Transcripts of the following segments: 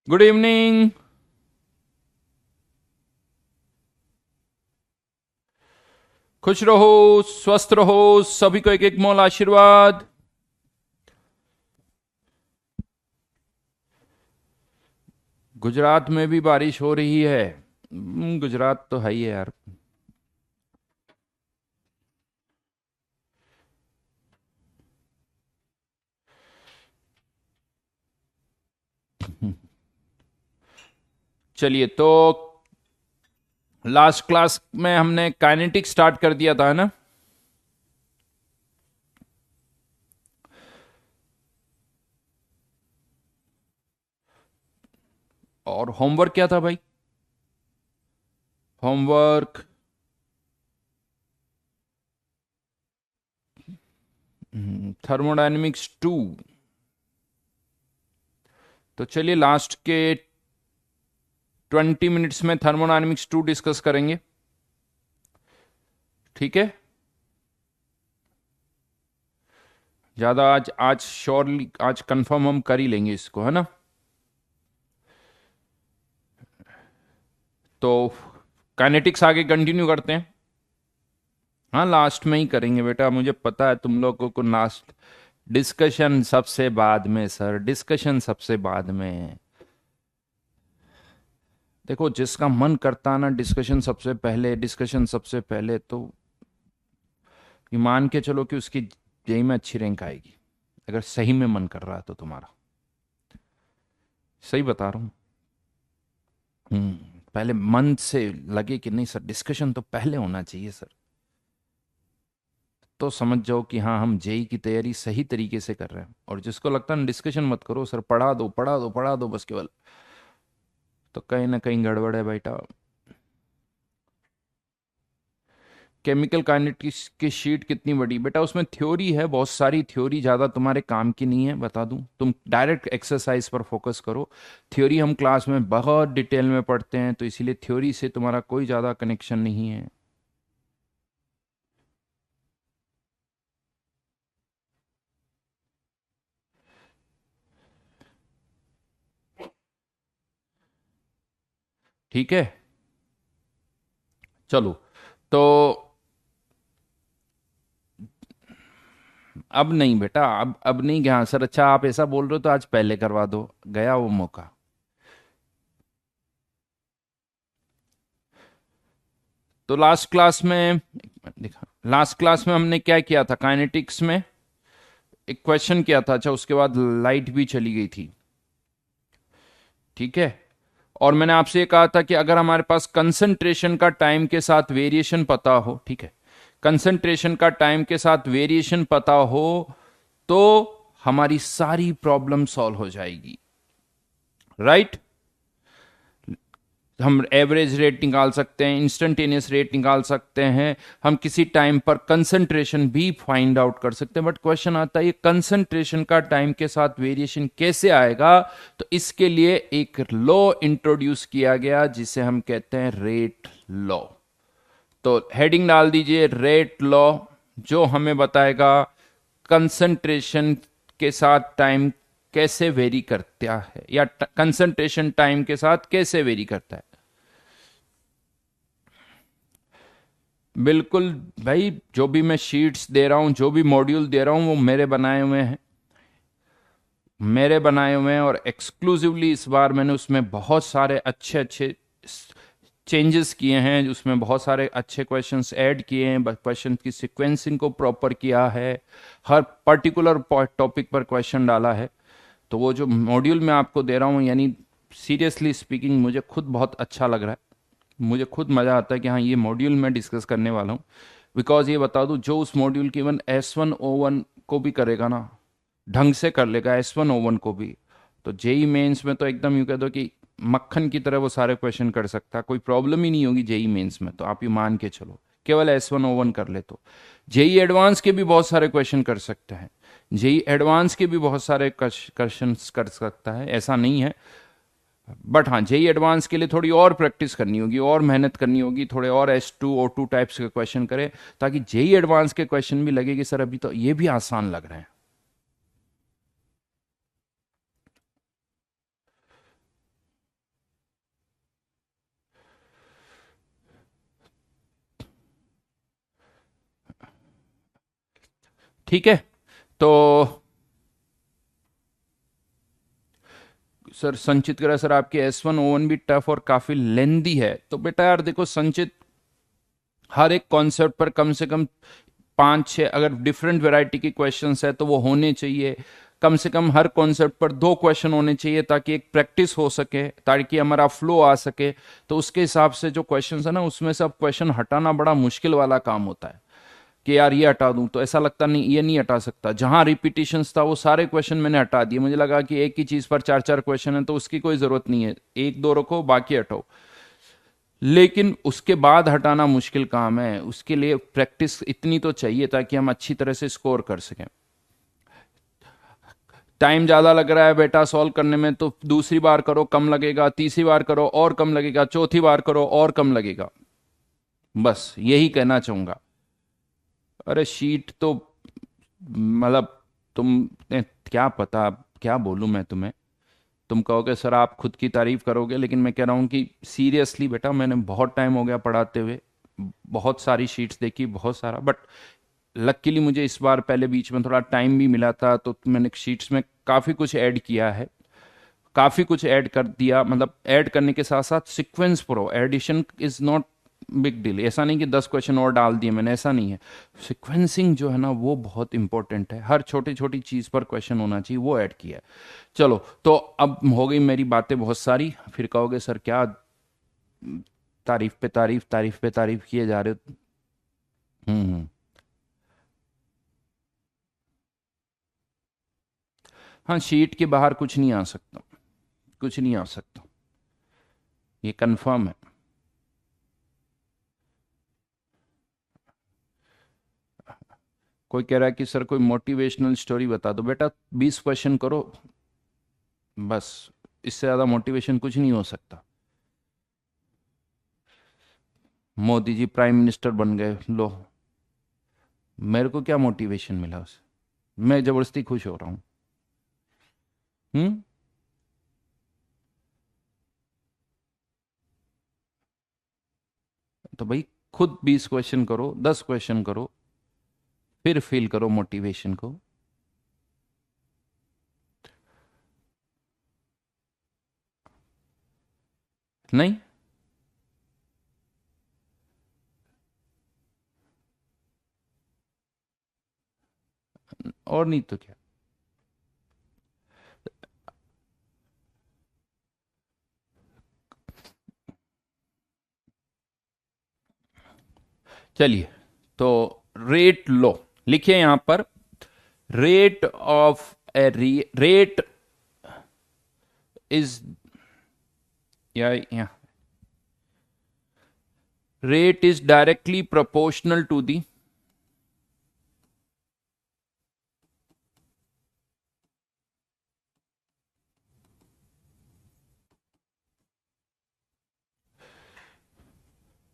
Good evening. खुश रहो, स्वस्थ रहो, सभी को एक एक मोल आशीर्वाद। गुजरात में भी बारिश हो रही है। गुजरात तो है ही है यार। चलिए तो लास्ट क्लास में हमने काइनेटिक स्टार्ट कर दिया था, है ना। और होमवर्क क्या था भाई? Homework thermodynamics 2। तो चलिए लास्ट के 20 मिनट्स में थर्मोडायनेमिक्स 2 डिस्कस करेंगे। ठीक है। ज्यादा आज आज श्योरली आज कंफर्म हम कर ही लेंगे इसको, है ना। तो काइनेटिक्स आगे कंटिन्यू करते हैं। हाँ, लास्ट में ही करेंगे बेटा, मुझे पता है तुम लोगों को लास्ट डिस्कशन सबसे बाद में सर, डिस्कशन सबसे बाद में। देखो, जिसका मन करता है ना डिस्कशन सबसे पहले, डिस्कशन सबसे पहले, तो ये मान के चलो कि उसकी जेई में अच्छी रैंक आएगी, अगर सही में मन कर रहा है तो तुम्हारा। सही बता रहा हूँ। पहले मन से लगे कि नहीं सर, डिस्कशन तो पहले होना चाहिए सर, तो समझ जाओ कि हाँ, हम जेई की तैयारी सही तरीके से कर रहे हैं। और जिसको लगता है डिस्कशन मत करो सर, पढ़ा दो पढ़ा दो पढ़ा दो बस केवल, तो कहीं ना कहीं गड़बड़ है बेटा। केमिकल काइनेटिक्स की शीट कितनी बड़ी बेटा? उसमें थ्योरी है, बहुत सारी थ्योरी, ज़्यादा तुम्हारे काम की नहीं है, बता दूं। तुम डायरेक्ट एक्सरसाइज पर फोकस करो। थ्योरी हम क्लास में बहुत डिटेल में पढ़ते हैं, तो इसीलिए थ्योरी से तुम्हारा कोई ज़्यादा कनेक्शन नहीं है। ठीक है। चलो तो अब नहीं बेटा, अब नहीं गया सर। अच्छा, आप ऐसा बोल रहे हो तो आज पहले करवा दो, गया वो मौका। तो लास्ट क्लास में देखा, लास्ट क्लास में हमने क्या किया था काइनेटिक्स में? एक क्वेश्चन किया था। अच्छा, उसके बाद लाइट भी चली गई थी। ठीक है। और मैंने आपसे ये कहा था कि अगर हमारे पास कंसंट्रेशन का टाइम के साथ वेरिएशन पता हो, ठीक है, कंसंट्रेशन का टाइम के साथ वेरिएशन पता हो, तो हमारी सारी प्रॉब्लम सॉल्व हो जाएगी। राइट। हम एवरेज रेट निकाल सकते हैं, इंस्टेंटेनियस रेट निकाल सकते हैं, हम किसी टाइम पर कंसंट्रेशन भी फाइंड आउट कर सकते हैं। बट क्वेश्चन आता है ये कंसंट्रेशन का टाइम के साथ वेरिएशन कैसे आएगा? तो इसके लिए एक लॉ इंट्रोड्यूस किया गया जिसे हम कहते हैं रेट लॉ। तो हेडिंग डाल दीजिए रेट लॉ, जो हमें बताएगा कंसंट्रेशन के साथ टाइम कैसे वेरी करता है, या कंसंट्रेशन टाइम के साथ कैसे वेरी करता है। बिल्कुल भाई, जो भी मैं शीट्स दे रहा हूं, जो भी मॉड्यूल दे रहा हूं, वो मेरे बनाए हुए हैं, मेरे बनाए हुए हैं। और एक्सक्लूसिवली इस बार मैंने उसमें बहुत सारे अच्छे अच्छे चेंजेस किए हैं, उसमें बहुत सारे अच्छे क्वेश्चंस ऐड किए हैं, क्वेश्चन की सीक्वेंसिंग को प्रॉपर किया है, हर पर्टिकुलर टॉपिक पर क्वेश्चन डाला है। तो वो जो मॉड्यूल मैं आपको दे रहा हूँ, यानी सीरियसली स्पीकिंग मुझे खुद बहुत अच्छा लग रहा है, मुझे खुद मज़ा आता है कि हाँ, ये मॉड्यूल मैं डिस्कस करने वाला हूँ। बिकॉज ये बता दूँ, जो उस मॉड्यूल की इवन S1 O1 को भी करेगा ना, ढंग से कर लेगा S1 O1 को भी, तो जेई मेंस में तो एकदम यूँ कह दो कि मक्खन की तरह वो सारे क्वेश्चन कर सकता है, कोई प्रॉब्लम ही नहीं होगी जेई मेंस में। तो आप ये मान के चलो, केवल S1 O1 कर ले तो जेई एडवांस के भी बहुत सारे क्वेश्चन कर सकते हैं, जेई एडवांस के भी बहुत सारे क्वेश्चन कर सकता है, ऐसा नहीं है। बट हाँ, जेई एडवांस के लिए थोड़ी और प्रैक्टिस करनी होगी, और मेहनत करनी होगी, थोड़े और S2 O2 टाइप्स के क्वेश्चन करें, ताकि जेई एडवांस के क्वेश्चन भी लगे कि सर अभी तो ये भी आसान लग रहे हैं। ठीक है। तो सर संचित कह रहा है सर आपके S1 O1 भी टफ और काफी लेंदी है। तो बेटा यार देखो संचित, हर एक कॉन्सेप्ट पर कम से कम 5-6 अगर डिफरेंट वैरायटी के क्वेश्चंस है तो वो होने चाहिए। कम से कम हर कॉन्सेप्ट पर 2 क्वेश्चन होने चाहिए ताकि एक प्रैक्टिस हो सके, ताकि हमारा फ्लो आ सके। तो उसके हिसाब से जो क्वेश्चंस है ना, उसमें से अब क्वेश्चन हटाना बड़ा मुश्किल वाला काम होता है कि यार ये हटा दूं, तो ऐसा लगता नहीं ये नहीं हटा सकता। जहां रिपीटिशंस था वो सारे क्वेश्चन मैंने हटा दिए। मुझे लगा कि एक ही चीज पर 4-4 क्वेश्चन है तो उसकी कोई जरूरत नहीं है, 1-2 रखो बाकी हटाओ। लेकिन उसके बाद हटाना मुश्किल काम है, उसके लिए प्रैक्टिस इतनी तो चाहिए ताकि हम अच्छी तरह से स्कोर कर सकें। टाइम ज्यादा लग रहा है बेटा सॉल्व करने में, तो दूसरी बार करो कम लगेगा, तीसरी बार करो और कम लगेगा, चौथी बार करो और कम लगेगा। बस यही कहना चाहूंगा। अरे शीट तो मतलब तुम क्या पता, क्या बोलूं मैं तुम्हें। तुम कहोगे सर आप खुद की तारीफ करोगे, लेकिन मैं कह रहा हूं कि सीरियसली बेटा मैंने बहुत टाइम हो गया पढ़ाते हुए, बहुत सारी शीट्स देखी, बहुत सारा। बट लकीली मुझे इस बार पहले बीच में थोड़ा टाइम भी मिला था, तो मैंने शीट्स में काफ़ी कुछ ऐड किया है, काफ़ी कुछ ऐड कर दिया। मतलब ऐड करने के साथ साथ sequence pro, addition is not big deal. ऐसा नहीं कि 10 क्वेश्चन और डाल दिए मैंने, ऐसा नहीं है। सीक्वेंसिंग जो है ना वो बहुत इंपॉर्टेंट है, हर छोटी छोटी चीज़ पर क्वेश्चन होना चाहिए, वो ऐड किया है। चलो तो अब हो गई मेरी बातें बहुत सारी, फिर कहोगे सर क्या तारीफ पे तारीफ, तारीफ पे तारीफ किए जा रहे हो। हम्म। हाँ शीट के बाहर कुछ नहीं आ सकता, कुछ नहीं आ सकता, ये कंफर्म है। कोई कह रहा है कि सर कोई मोटिवेशनल स्टोरी बता दो। बेटा 20 क्वेश्चन करो बस, इससे ज़्यादा मोटिवेशन कुछ नहीं हो सकता। मोदी जी प्राइम मिनिस्टर बन गए, लो मेरे को क्या मोटिवेशन मिला उससे, मैं जबरदस्ती खुश हो रहा हूँ। हम्म। तो भाई खुद 20 क्वेश्चन करो, 10 क्वेश्चन करो, फिर फील करो मोटिवेशन को। नहीं, और नहीं तो क्या। चलिए, तो रेट लो, लिखिए यहां पर, rate of a rate is, या rate is directly proportional to the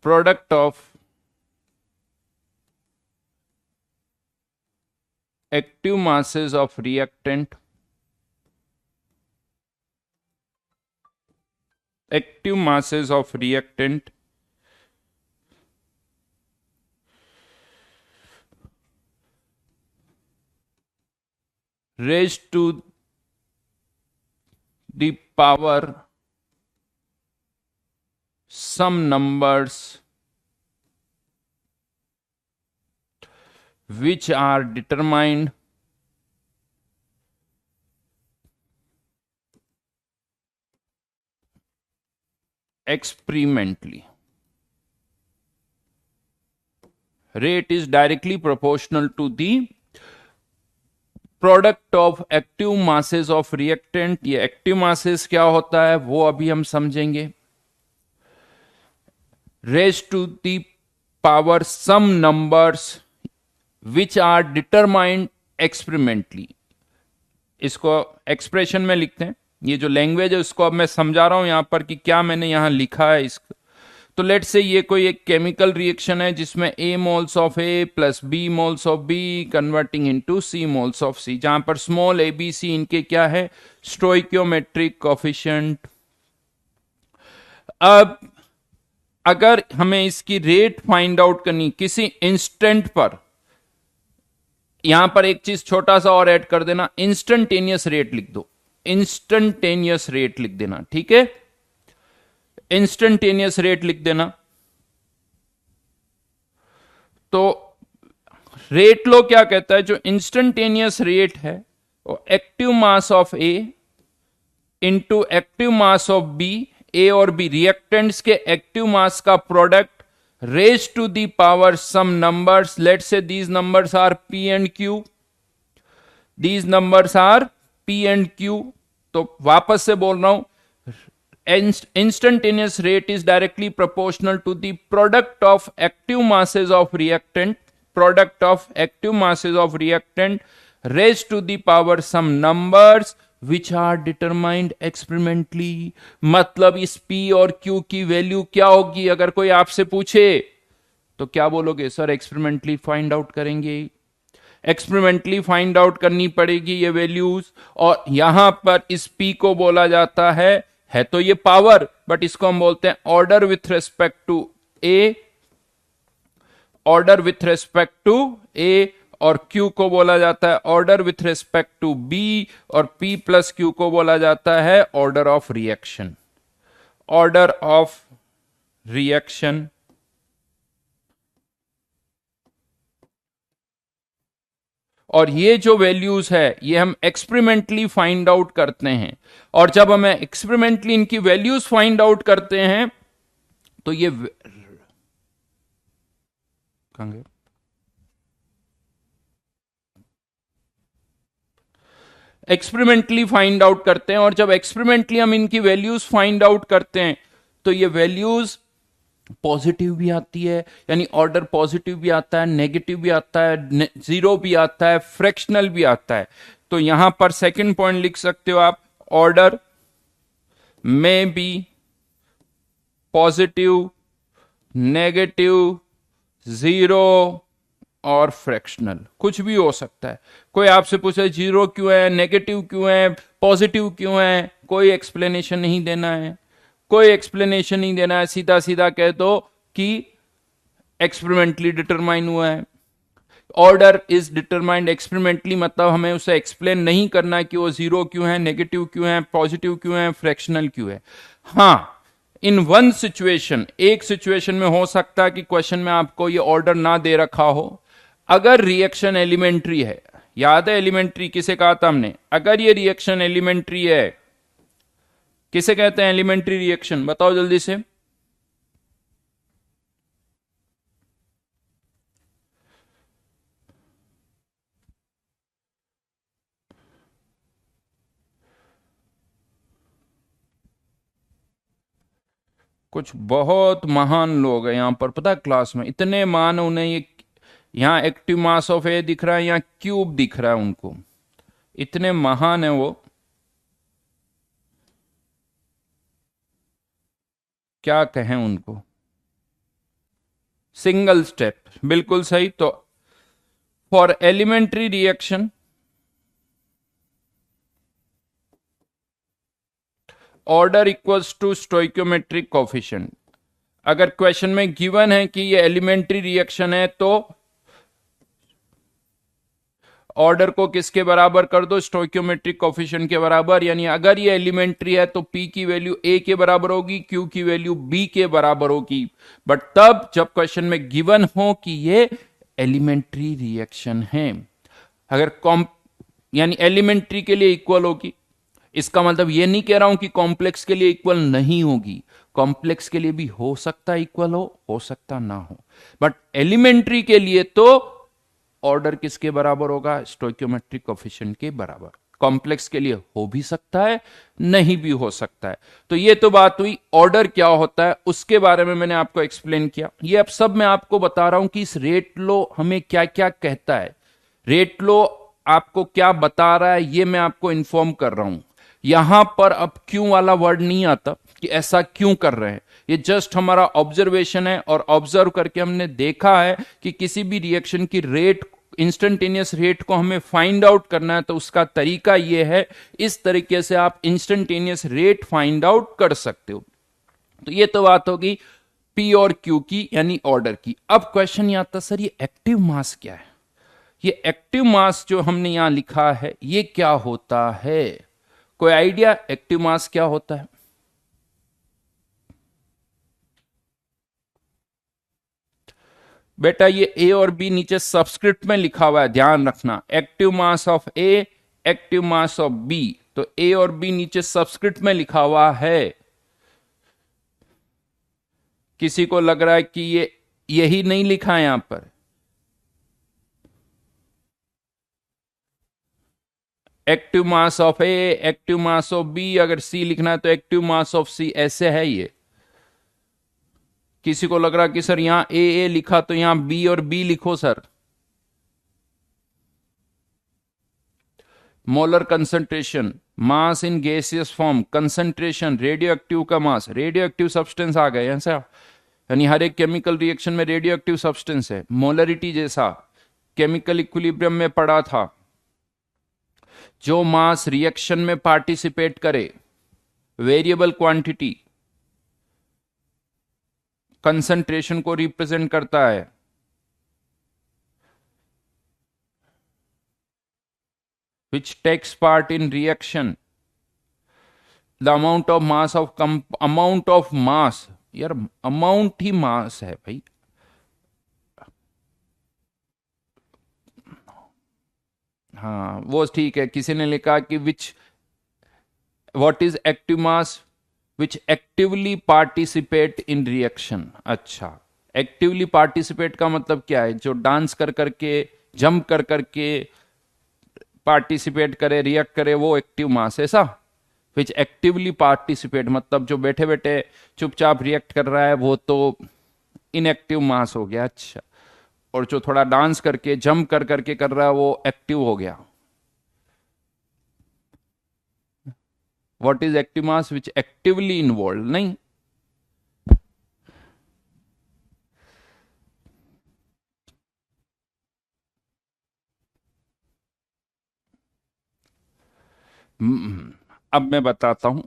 product of active masses of reactant, active masses of reactant raised to the power some numbers which are determined experimentally. Rate is directly proportional to the product of active masses of reactant. ये active masses क्या होता है वो अभी हम समझेंगे। Raise to the power some numbers which are determined experimentally. इसको expression में लिखते हैं, ये जो लैंग्वेज है उसको अब मैं समझा रहा हूं यहां पर कि क्या मैंने यहां लिखा है इसको। तो लेट से ये कोई एक केमिकल रिएक्शन है जिसमें A moles of A plus B moles of B converting into C moles of C, जहां पर स्मॉल a b c इनके क्या है, स्टोइकियोमेट्रिक कोफिशिएंट। अब अगर हमें इसकी रेट फाइंड आउट करनी किसी इंस्टेंट पर, यहां पर एक चीज छोटा सा और ऐड कर देना, इंस्टेंटेनियस रेट लिख दो, इंस्टेंटेनियस रेट लिख देना, ठीक है, इंस्टेंटेनियस रेट लिख देना। तो रेट लो क्या कहता है, जो इंस्टेंटेनियस रेट है वो active mass of A into active mass of B, A और बी रिएक्टेंट्स के एक्टिव मास का product raise to the power some numbers, let's say these numbers are P and Q, these numbers are P and Q. तो वापस से बोल रहा हूं, instantaneous rate is directly proportional to the product of active masses of reactant, product of active masses of reactant raised to the power some numbers which are determined experimentally। मतलब इस P और Q की value क्या होगी, अगर कोई आपसे पूछे तो क्या बोलोगे, सर एक्सपेरिमेंटली फाइंड आउट करेंगे, एक्सपेरिमेंटली फाइंड आउट करनी पड़ेगी ये वैल्यूज। और यहां पर इस P को बोला जाता है तो ये पावर, बट इसको हम बोलते हैं order with respect to A, order with respect to A, और Q को बोला जाता है order with respect to B, और P प्लस Q को बोला जाता है order of reaction, order of reaction. और ये जो वैल्यूज है ये हम एक्सपेरिमेंटली फाइंड आउट करते हैं, और जब हमें एक्सपेरिमेंटली इनकी वैल्यूज फाइंड आउट करते हैं तो ये एक्सपेरिमेंटली फाइंड आउट करते हैं, और जब एक्सपेरिमेंटली हम इनकी वैल्यूज फाइंड आउट करते हैं तो ये वैल्यूज पॉजिटिव भी आती है, यानी ऑर्डर पॉजिटिव भी आता है, नेगेटिव भी आता है, जीरो भी आता है, फ्रैक्शनल भी आता है। तो यहां पर सेकंड पॉइंट लिख सकते हो आप, ऑर्डर में बी पॉजिटिव, नेगेटिव, जीरो और फ्रैक्शनल, कुछ भी हो सकता है। कोई आपसे पूछे जीरो क्यों है, नेगेटिव क्यों है, पॉजिटिव क्यों है, कोई एक्सप्लेनेशन नहीं देना है, कोई एक्सप्लेनेशन नहीं देना है, सीधा सीधा कह दो कि एक्सपेरिमेंटली डिटरमाइन हुआ है। ऑर्डर इज डिटरमाइंड एक्सपेरिमेंटली, मतलब हमें उसे एक्सप्लेन नहीं करना कि वो जीरो क्यों है, नेगेटिव क्यों है, पॉजिटिव क्यों है, फ्रैक्शनल क्यों है। हां, इन वन सिचुएशन, एक सिचुएशन में हो सकता है कि क्वेश्चन में आपको ये ऑर्डर ना दे रखा हो, अगर रिएक्शन एलिमेंट्री है, याद है एलिमेंट्री किसे कहा था हमने, अगर ये रिएक्शन एलिमेंट्री है, किसे कहते हैं एलिमेंट्री रिएक्शन, बताओ जल्दी से। कुछ बहुत महान लोग हैं यहां पर, पता है क्लास में इतने मान, उन्हें ये यहां एक्टिव मास ऑफ ए दिख रहा है, यहां क्यूब दिख रहा है, उनको इतने महान है वो, क्या कहें उनको। सिंगल स्टेप, बिल्कुल सही। तो for elementary reaction order equals to stoichiometric coefficient. अगर क्वेश्चन में गिवन है कि ये एलिमेंट्री रिएक्शन है तो ऑर्डर को किसके बराबर कर दो, स्टोइकियोमेट्रिक कोफिशिएंट के बराबर। यानी अगर ये एलिमेंट्री है तो P की वैल्यू A के बराबर होगी, Q की वैल्यू B के बराबर होगी, बट तब जब क्वेश्चन में गिवन हो कि ये एलिमेंट्री रिएक्शन है। अगर यानी एलिमेंट्री के लिए इक्वल होगी, इसका मतलब ये नहीं कह रहा हूं कि कॉम्प्लेक्स के लिए इक्वल नहीं होगी, कॉम्प्लेक्स के लिए भी हो सकता इक्वल हो सकता ना हो, बट एलिमेंट्री के लिए तो ऑर्डर किसके बराबर होगा, स्टोइकियोमेट्रिक कोफिशिएंट के बराबर। कॉम्प्लेक्स के लिए हो भी सकता है, नहीं भी हो सकता है। तो ये तो बात हुई ऑर्डर क्या होता है, उसके बारे में मैंने आपको एक्सप्लेन किया। ये अब सब मैं आपको बता रहा हूं कि इस रेट लो हमें क्या क्या कहता है, रेट लो आपको क्या बता रहा है, ये मैं आपको इन्फॉर्म कर रहा हूं। यहां पर अब क्यों वाला वर्ड नहीं आता कि ऐसा क्यों कर रहे हैं, ये जस्ट हमारा ऑब्जर्वेशन है, और ऑब्जर्व करके हमने देखा है कि किसी भी रिएक्शन की रेट, इंस्टेंटेनियस रेट को हमें फाइंड आउट करना है तो उसका तरीका यह है, इस तरीके से आप इंस्टेंटेनियस रेट फाइंड आउट कर सकते हो। तो ये तो बात होगी P और Q की, यानी ऑर्डर की। अब क्वेश्चन ये आता, सर ये एक्टिव मास क्या है, ये एक्टिव मास जो हमने यहां लिखा है ये क्या होता है? कोई आइडिया एक्टिव मास क्या होता है? बेटा ये ए और बी नीचे सबस्क्रिप्ट में लिखा हुआ है, ध्यान रखना। Active mass of A, active mass of B, तो ए और बी नीचे सबस्क्रिप्ट में लिखा हुआ है। किसी को लग रहा है कि ये यही नहीं लिखा है यहां पर? Active mass of A, active mass of B, अगर सी लिखना है तो एक्टिव मास ऑफ सी, ऐसे है ये। किसी को लग रहा कि सर यहां ए लिखा तो यहां बी और बी लिखो sir. Molar concentration, mass in gaseous form, concentration, radio active का मास, रेडियो एक्टिव सब्सटेंस आ गए ऐसा, यानी हर एक केमिकल रिएक्शन में रेडियो एक्टिव सब्सटेंस है। मोलरिटी जैसा केमिकल इक्विलिब्रियम में पड़ा था, जो मास रिएक्शन में पार्टिसिपेट करे, वेरिएबल क्वांटिटी कंसंट्रेशन को रिप्रेजेंट करता है। which takes part in reaction, the amount of mass of amount of mass, यार अमाउंट ही मास है भाई। हाँ वो ठीक है। किसी ने लिखा कि विच what is active mass, which actively participate in reaction. अच्छा, एक्टिवली पार्टिसिपेट का मतलब क्या है? जो डांस कर करके, जंप कर करके पार्टिसिपेट करे, रिएक्ट करे, वो एक्टिव मास है ऐसा। विच एक्टिवली पार्टिसिपेट मतलब जो बैठे बैठे चुपचाप रिएक्ट कर रहा है वो तो इनएक्टिव मास हो गया। अच्छा, और जो थोड़ा डांस करके, जंप कर करके कर रहा है वो एक्टिव हो गया। What is active mass? Which actively involve, नहीं। अब मैं बताता हूं,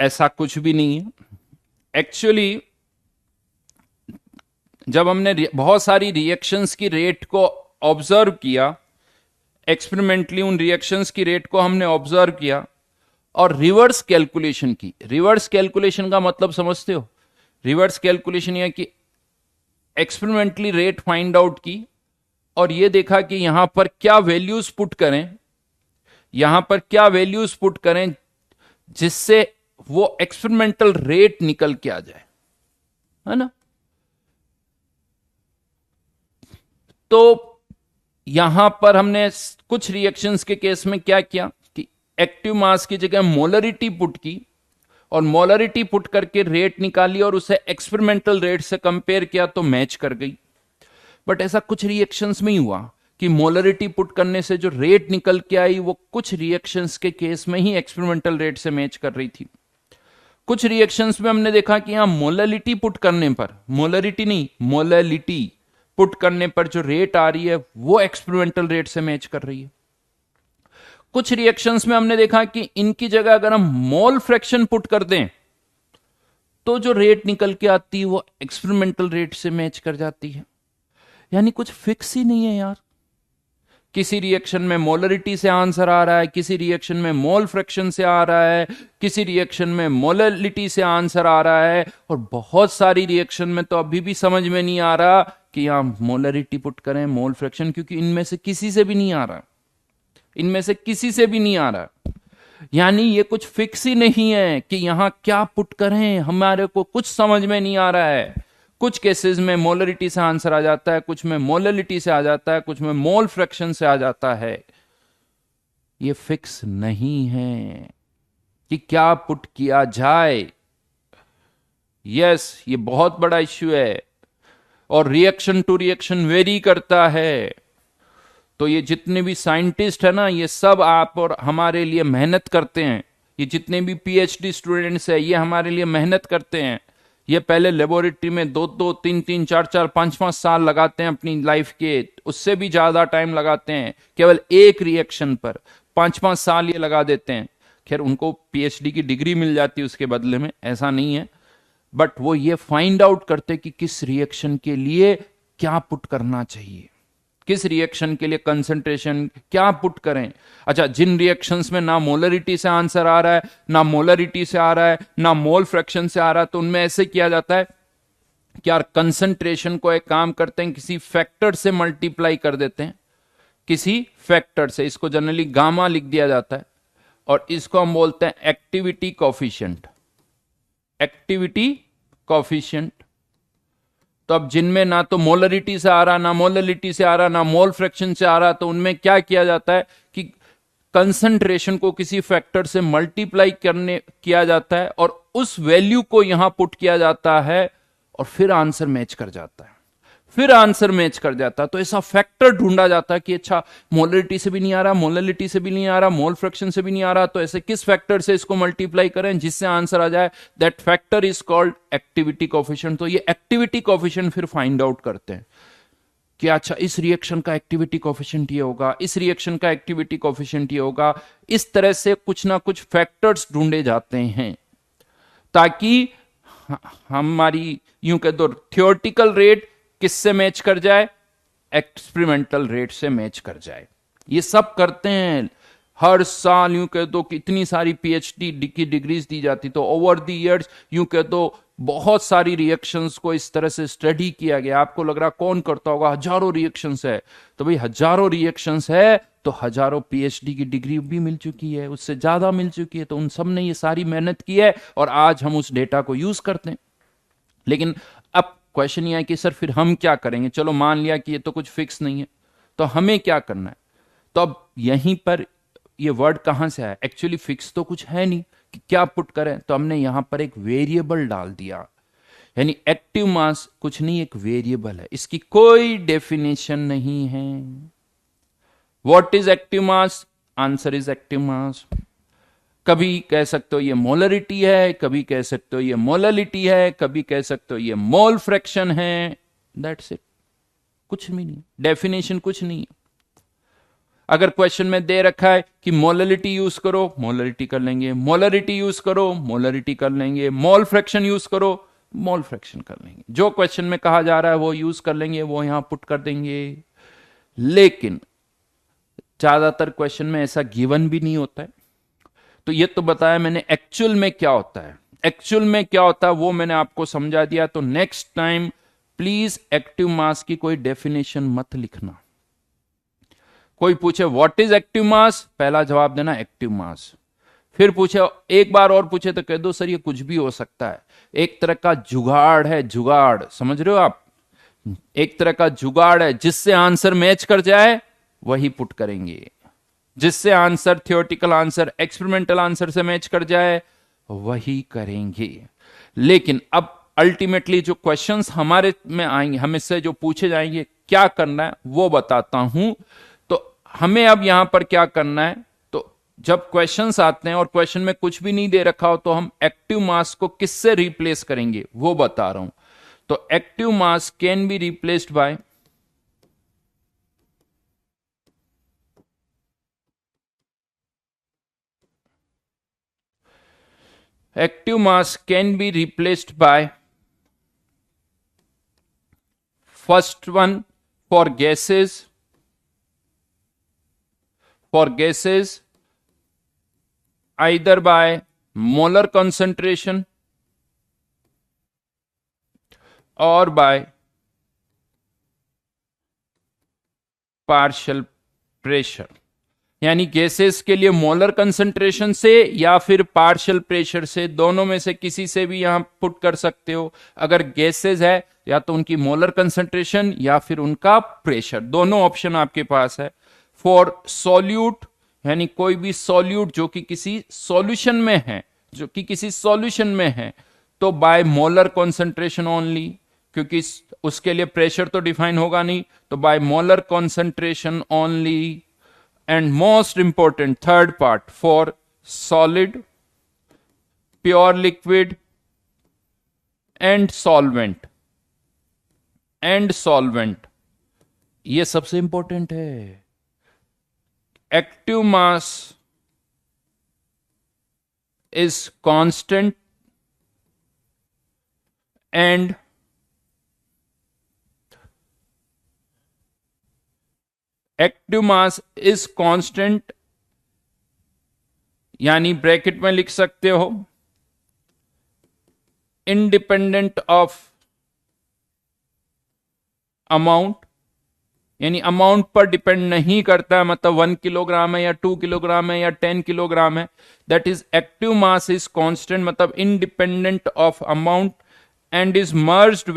ऐसा कुछ भी नहीं है एक्चुअली। जब हमने बहुत सारी रिएक्शंस की रेट को ऑब्जर्व किया, एक्सपेरिमेंटली उन रिएक्शंस की रेट को हमने ऑब्जर्व किया और रिवर्स कैलकुलेशन की। रिवर्स कैलकुलेशन का मतलब समझते हो? रिवर्स कैलकुलेशन यह कि एक्सपेरिमेंटली रेट फाइंड आउट की और यह देखा कि यहां पर क्या वैल्यूज पुट करें, यहां पर क्या वैल्यूज पुट करें जिससे वो एक्सपेरिमेंटल रेट निकल के आ जाए, है ना। तो यहां पर हमने कुछ रिएक्शंस के केस में क्या किया कि एक्टिव मास की जगह मोलरिटी पुट की और मोलरिटी पुट करके रेट निकाली और उसे एक्सपेरिमेंटल रेट से कंपेयर किया तो मैच कर गई। बट ऐसा कुछ रिएक्शंस में ही हुआ कि मोलरिटी पुट करने से जो रेट निकल के आई वो कुछ रिएक्शंस के केस में ही एक्सपेरिमेंटल रेट से मैच कर रही थी। कुछ रिएक्शंस में हमने देखा कि यहां मोलरिटी पुट करने पर, मोलरिटी नहीं मोलरिटी पुट करने पर जो रेट आ रही है वो एक्सपेरिमेंटल रेट से मैच कर रही है। कुछ रिएक्शंस में हमने देखा कि इनकी जगह अगर हम मोल फ्रैक्शन पुट कर दें तो जो रेट निकल के आती है वो एक्सपेरिमेंटल रेट से मैच कर जाती है। यानी कुछ फिक्स ही नहीं है यार। किसी रिएक्शन में मोलरिटी से आंसर आ रहा है, किसी रिएक्शन में मोल फ्रैक्शन से आ रहा है, किसी रिएक्शन में मोलरिटी से आंसर आ रहा है, और बहुत सारी रिएक्शन में तो अभी भी समझ में नहीं आ रहा कि यहां मोलरिटी पुट करें, मोल फ्रैक्शन, क्योंकि इनमें से किसी से भी नहीं आ रहा, इनमें से किसी से भी नहीं आ रहा। यानी ये कुछ फिक्स ही नहीं है कि यहां क्या पुट करें, हमारे को कुछ समझ में नहीं आ रहा है। कुछ केसेस में मोलरिटी से आंसर आ जाता है, कुछ में मोलरिटी से आ जाता है, कुछ में मोल फ्रैक्शन से आ जाता है। ये फिक्स नहीं है कि क्या पुट किया जाए। यस, ये बहुत बड़ा इश्यू है और रिएक्शन टू रिएक्शन वेरी करता है। तो ये जितने भी साइंटिस्ट है ना, ये सब आप और हमारे लिए मेहनत करते हैं। ये जितने भी पीएचडी स्टूडेंट्स है ये हमारे लिए मेहनत करते हैं। ये पहले लेबोरेटरी में 2-2, 3-3, 4-4, 5-5 साल लगाते हैं अपनी लाइफ के, उससे भी ज्यादा टाइम लगाते हैं केवल एक रिएक्शन पर। 5-5 साल ये लगा देते हैं। खैर उनको पीएचडी की डिग्री मिल जाती है उसके बदले में, ऐसा नहीं है, बट वो ये फाइंड आउट करते कि किस रिएक्शन के लिए क्या पुट करना चाहिए, किस रिएक्शन के लिए कंसंट्रेशन क्या पुट करें। अच्छा, जिन रिएक्शंस में ना मोलरिटी से आंसर आ रहा है, ना मोलरिटी से आ रहा है, ना मोल फ्रैक्शन से आ रहा है, तो उनमें ऐसे किया जाता है कि यार कंसंट्रेशन को एक काम करते हैं, किसी फैक्टर से मल्टीप्लाई कर देते हैं, किसी फैक्टर से। इसको जनरली गामा लिख दिया जाता है और इसको हम बोलते हैं एक्टिविटी कोफिशिएंट। Activity coefficient. तो अब जिनमें ना तो मोलरिटी से आ रहा, ना मोलरिटी से आ रहा, ना मोल फ्रैक्शन से आ रहा, तो उनमें क्या किया जाता है कि कंसंट्रेशन को किसी फैक्टर से मल्टीप्लाई करने किया जाता है और उस वैल्यू को यहां पुट किया जाता है और फिर आंसर मैच कर जाता है, फिर आंसर मैच कर जाता है। तो ऐसा फैक्टर ढूंढा जाता है कि अच्छा, मोलरिटी से भी नहीं आ रहा, मोलरिटी से भी नहीं आ रहा, मोल फ्रैक्शन से भी नहीं आ रहा, तो ऐसे किस फैक्टर से इसको मल्टीप्लाई करें जिससे आंसर आ जाए। That factor is called activity coefficient. तो ये एक्टिविटी कोफिशिएंट फिर फाइंड आउट करते हैं कि अच्छा, इस रिएक्शन का एक्टिविटी कोफिशिएंट ये होगा, इस रिएक्शन का एक्टिविटी कोफिशिएंट ये होगा। इस तरह से कुछ ना कुछ फैक्टर्स ढूंढे जाते हैं ताकि हमारी यूं कह दो थियोरेटिकल रेट किससे मैच कर जाए, एक्सपेरिमेंटल रेट से मैच कर जाए। ये सब करते हैं हर साल। यूं कह दो कि इतनी सारी पीएचडी की डिग्रीज दी जाती, तो ओवर द इयर्स यूं कह दो बहुत सारी रिएक्शंस को इस तरह से स्टडी किया गया। आपको लग रहा कौन करता होगा, हजारों रिएक्शंस है, तो भाई हजारों रिएक्शंस है तो हजारों पीएचडी की डिग्री भी मिल चुकी है, उससे ज्यादा मिल चुकी है। तो उन सब ने ये सारी मेहनत की है और आज हम उस डेटा को यूज करते हैं। लेकिन अब क्वेश्चन ये है कि सर फिर हम क्या करेंगे। चलो मान लिया कि ये तो कुछ फिक्स नहीं है, तो हमें क्या करना है। तो अब यहीं पर ये वर्ड कहां से आया, एक्चुअली फिक्स तो कुछ है नहीं कि क्या पुट करें, तो हमने यहां पर एक वेरिएबल डाल दिया। यानी एक्टिव मास कुछ नहीं, एक वेरिएबल है, इसकी कोई डेफिनेशन नहीं है। What is active mass, answer is active मास। कभी कह सकते हो ये मोलरिटी है, कभी कह सकते हो ये मोललिटी है, कभी कह सकते हो ये मोल फ्रैक्शन है। दैट्स इट, कुछ भी नहीं, डेफिनेशन कुछ नहीं है। अगर क्वेश्चन में दे रखा है कि मोललिटी यूज करो, मोलरिटी कर लेंगे, मोलरिटी यूज करो, मोलरिटी कर लेंगे, मोल फ्रैक्शन यूज करो, मोल फ्रैक्शन कर लेंगे। जो क्वेश्चन में कहा जा रहा है वो यूज कर लेंगे, वो यहां पुट कर देंगे। लेकिन ज्यादातर क्वेश्चन में ऐसा गिवन भी नहीं होता है। तो ये तो बताया मैंने एक्चुअल में क्या होता है, एक्चुअल में क्या होता है वो मैंने आपको समझा दिया। तो next time please active mass की कोई डेफिनेशन मत लिखना। कोई पूछे व्हाट इज एक्टिव मास, पहला जवाब देना एक्टिव मास। फिर पूछे, एक बार और पूछे तो कह दो सर ये कुछ भी हो सकता है, एक तरह का जुगाड़ है, जुगाड़, समझ रहे हो आप, एक तरह का जुगाड़ है, जिससे आंसर मैच कर जाए वही पुट करेंगे, जिससे answer theoretical answer experimental answer से मैच कर जाए वही करेंगे। लेकिन अब अल्टीमेटली जो क्वेश्चंस हमारे में आएंगे, हमें से जो पूछे जाएंगे क्या करना है वो बताता हूं। तो हमें अब यहां पर क्या करना है, तो जब क्वेश्चंस आते हैं और क्वेश्चन में कुछ भी नहीं दे रखा हो तो हम एक्टिव मास को किससे रिप्लेस करेंगे वो बता रहा हूं। तो active mass can be replaced by active mass can be replaced by first one for gases either by molar concentration or by partial pressure। यानी गैसेस के लिए मोलर कंसंट्रेशन से या फिर पार्शियल प्रेशर से, दोनों में से किसी से भी यहां पुट कर सकते हो। अगर गैसेस है या तो उनकी मोलर कंसंट्रेशन या फिर उनका प्रेशर, दोनों ऑप्शन आपके पास है। फॉर सॉल्यूट, यानी कोई भी सॉल्यूट जो कि किसी सॉल्यूशन में है, जो कि किसी सॉल्यूशन में है, तो बाय मोलर कॉन्सेंट्रेशन ओनली, क्योंकि उसके लिए प्रेशर तो डिफाइन होगा नहीं, तो by molar concentration only. And most important third part, for solid, pure liquid and solvent, ये सबसे इंपॉर्टेंट है। Active mass is constant and active mass is constant, यानी ब्रैकेट में लिख सकते हो इंडिपेंडेंट ऑफ अमाउंट, यानी अमाउंट पर डिपेंड नहीं करता है, मतलब 1 किलोग्राम है या 2 किलोग्राम है या 10 किलोग्राम है, that is active mass is constant, मतलब independent of amount and is merged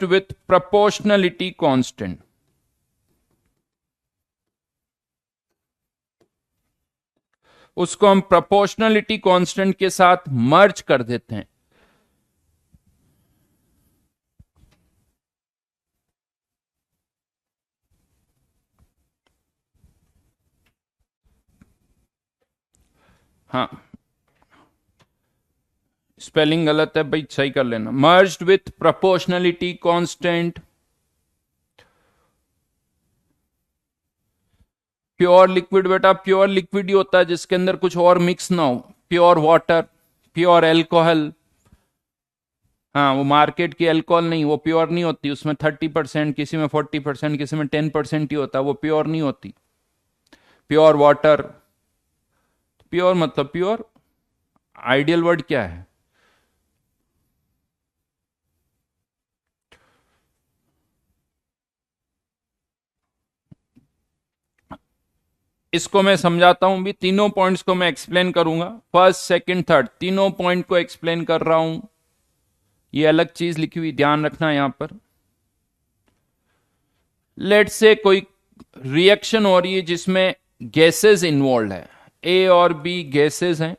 with proportionality constant. उसको हम प्रोपोर्शनलिटी कांस्टेंट के साथ मर्ज कर देते हैं। हाँ, स्पेलिंग गलत है भाई, सही कर लेना। Merged with proportionality constant. Pure liquid, बेटा प्योर लिक्विड ही होता है जिसके अंदर कुछ और मिक्स ना हो, प्योर वाटर, प्योर एल्कोहल। हाँ, वो मार्केट की एल्कोहल नहीं, वो प्योर नहीं होती, उसमें 30%, किसी में 40%, किसी में 10% ही होता है, वो प्योर नहीं होती। प्योर वाटर, प्योर मतलब प्योर, आइडियल वर्ड क्या है? इसको मैं समझाता हूं भी, तीनों पॉइंट्स को मैं एक्सप्लेन करूंगा, फर्स्ट सेकंड थर्ड तीनों पॉइंट को एक्सप्लेन कर रहा हूं। ये अलग चीज लिखी हुई, ध्यान रखना यहां पर। लेट से कोई रिएक्शन हो रही है जिसमें गैसेस इन्वॉल्व है, ए और बी गैसेस हैं,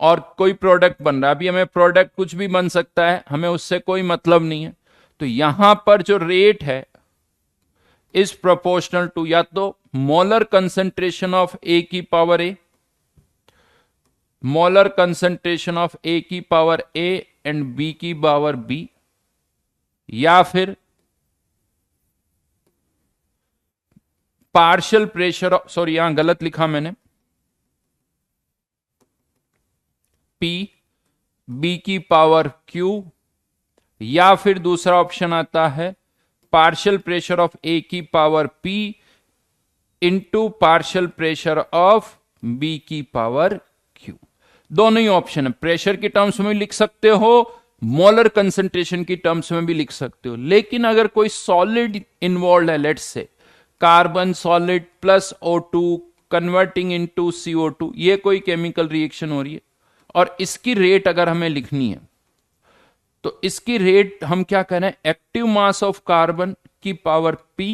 और कोई प्रोडक्ट बन रहा है। अभी हमें प्रोडक्ट कुछ भी बन सकता है, हमें उससे कोई मतलब नहीं है। तो यहां पर जो रेट है इज प्रोपोर्शनल टू या तो मोलर कंसंट्रेशन ऑफ ए की power A, molar concentration of A की पावर ए एंड बी की पावर बी, या फिर पार्शियल प्रेशर, सॉरी यहां गलत लिखा मैंने, पी बी की पावर क्यू, या फिर दूसरा ऑप्शन आता है पार्शियल प्रेशर ऑफ ए की power P into partial pressure of B की पावर क्यू। दोनों ही ऑप्शन है, प्रेशर की टर्म्स में भी लिख सकते हो, मोलर कंसंट्रेशन की टर्म्स में भी लिख सकते हो। लेकिन अगर कोई सॉलिड इन्वॉल्व है, let's say carbon solid plus O2 converting into CO2, ये कोई केमिकल रिएक्शन हो रही है और इसकी रेट अगर हमें लिखनी है, तो इसकी रेट हम क्या कह रहे हैं, एक्टिव मास ऑफ कार्बन की power P,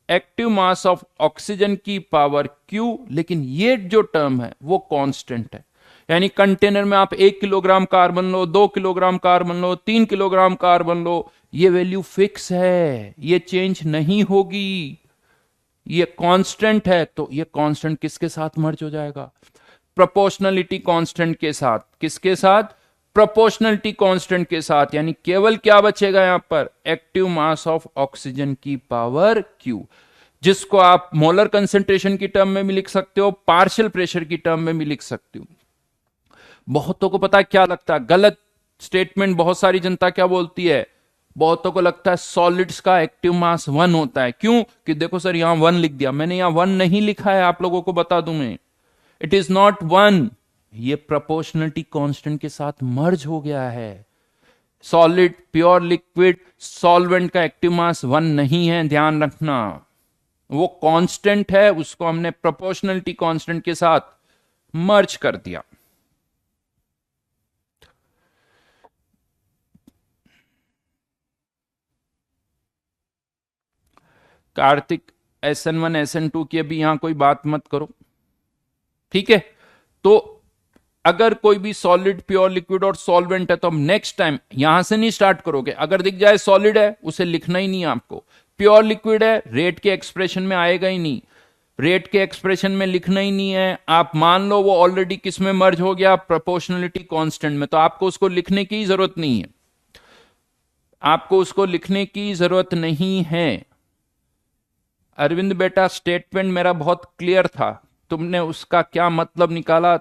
active mass of oxygen की पावर Q, लेकिन ये जो टर्म है वो कांस्टेंट है। यानी कंटेनर में आप 1 किलोग्राम कार्बन लो, 2 किलोग्राम कार्बन लो, 3 किलोग्राम कार्बन लो, ये वैल्यू फिक्स है, ये चेंज नहीं होगी, ये कांस्टेंट है। तो ये कांस्टेंट किसके साथ मर्ज हो जाएगा? प्रोपोर्शनलिटी कांस्टेंट के साथ। किसके साथ? प्रोपोर्शनलिटी कांस्टेंट के साथ। यानी केवल क्या बचेगा यहां पर? एक्टिव मास ऑफ ऑक्सीजन की पावर क्यू, जिसको आप मोलर कंसेंट्रेशन की टर्म में भी लिख सकते हो, पार्शियल प्रेशर की टर्म में भी लिख सकते हो। बहुतों को पता है क्या लगता है, गलत स्टेटमेंट, बहुत सारी जनता क्या बोलती है, बहुतों को लगता है सॉलिड्स का एक्टिव मास 1 होता है। क्यों? कि देखो सर यहां 1 लिख दिया, मैंने यहां 1 नहीं लिखा है, आप लोगों को बता दूं मैं, इट इज नॉट 1, ये प्रोपोर्शनलिटी कांस्टेंट के साथ मर्ज हो गया है। सॉलिड, प्योर लिक्विड, सॉल्वेंट का एक्टिव मास 1 नहीं है, ध्यान रखना, वो कांस्टेंट है, उसको हमने प्रोपोर्शनलिटी कांस्टेंट के साथ मर्ज कर दिया। कार्तिक, SN1 SN2 की अभी यहां कोई बात मत करो, ठीक है? तो अगर कोई भी सॉलिड, प्योर लिक्विड और सॉल्वेंट है तो हम नेक्स्ट टाइम यहां से नहीं स्टार्ट करोगे। अगर दिख जाए सॉलिड है, उसे लिखना ही नहीं है आपको। प्योर लिक्विड है, रेट के एक्सप्रेशन में आएगा ही नहीं, रेट के एक्सप्रेशन में लिखना ही नहीं है। आप मान लो वो ऑलरेडी किस में मर्ज हो गया? प्रोपोर्शनलिटी कांस्टेंट में, तो आपको उसको लिखने की जरूरत नहीं है, आपको उसको लिखने की जरूरत नहीं है। अरविंद बेटा, स्टेटमेंट मेरा बहुत क्लियर था, तुमने उसका क्या मतलब निकाला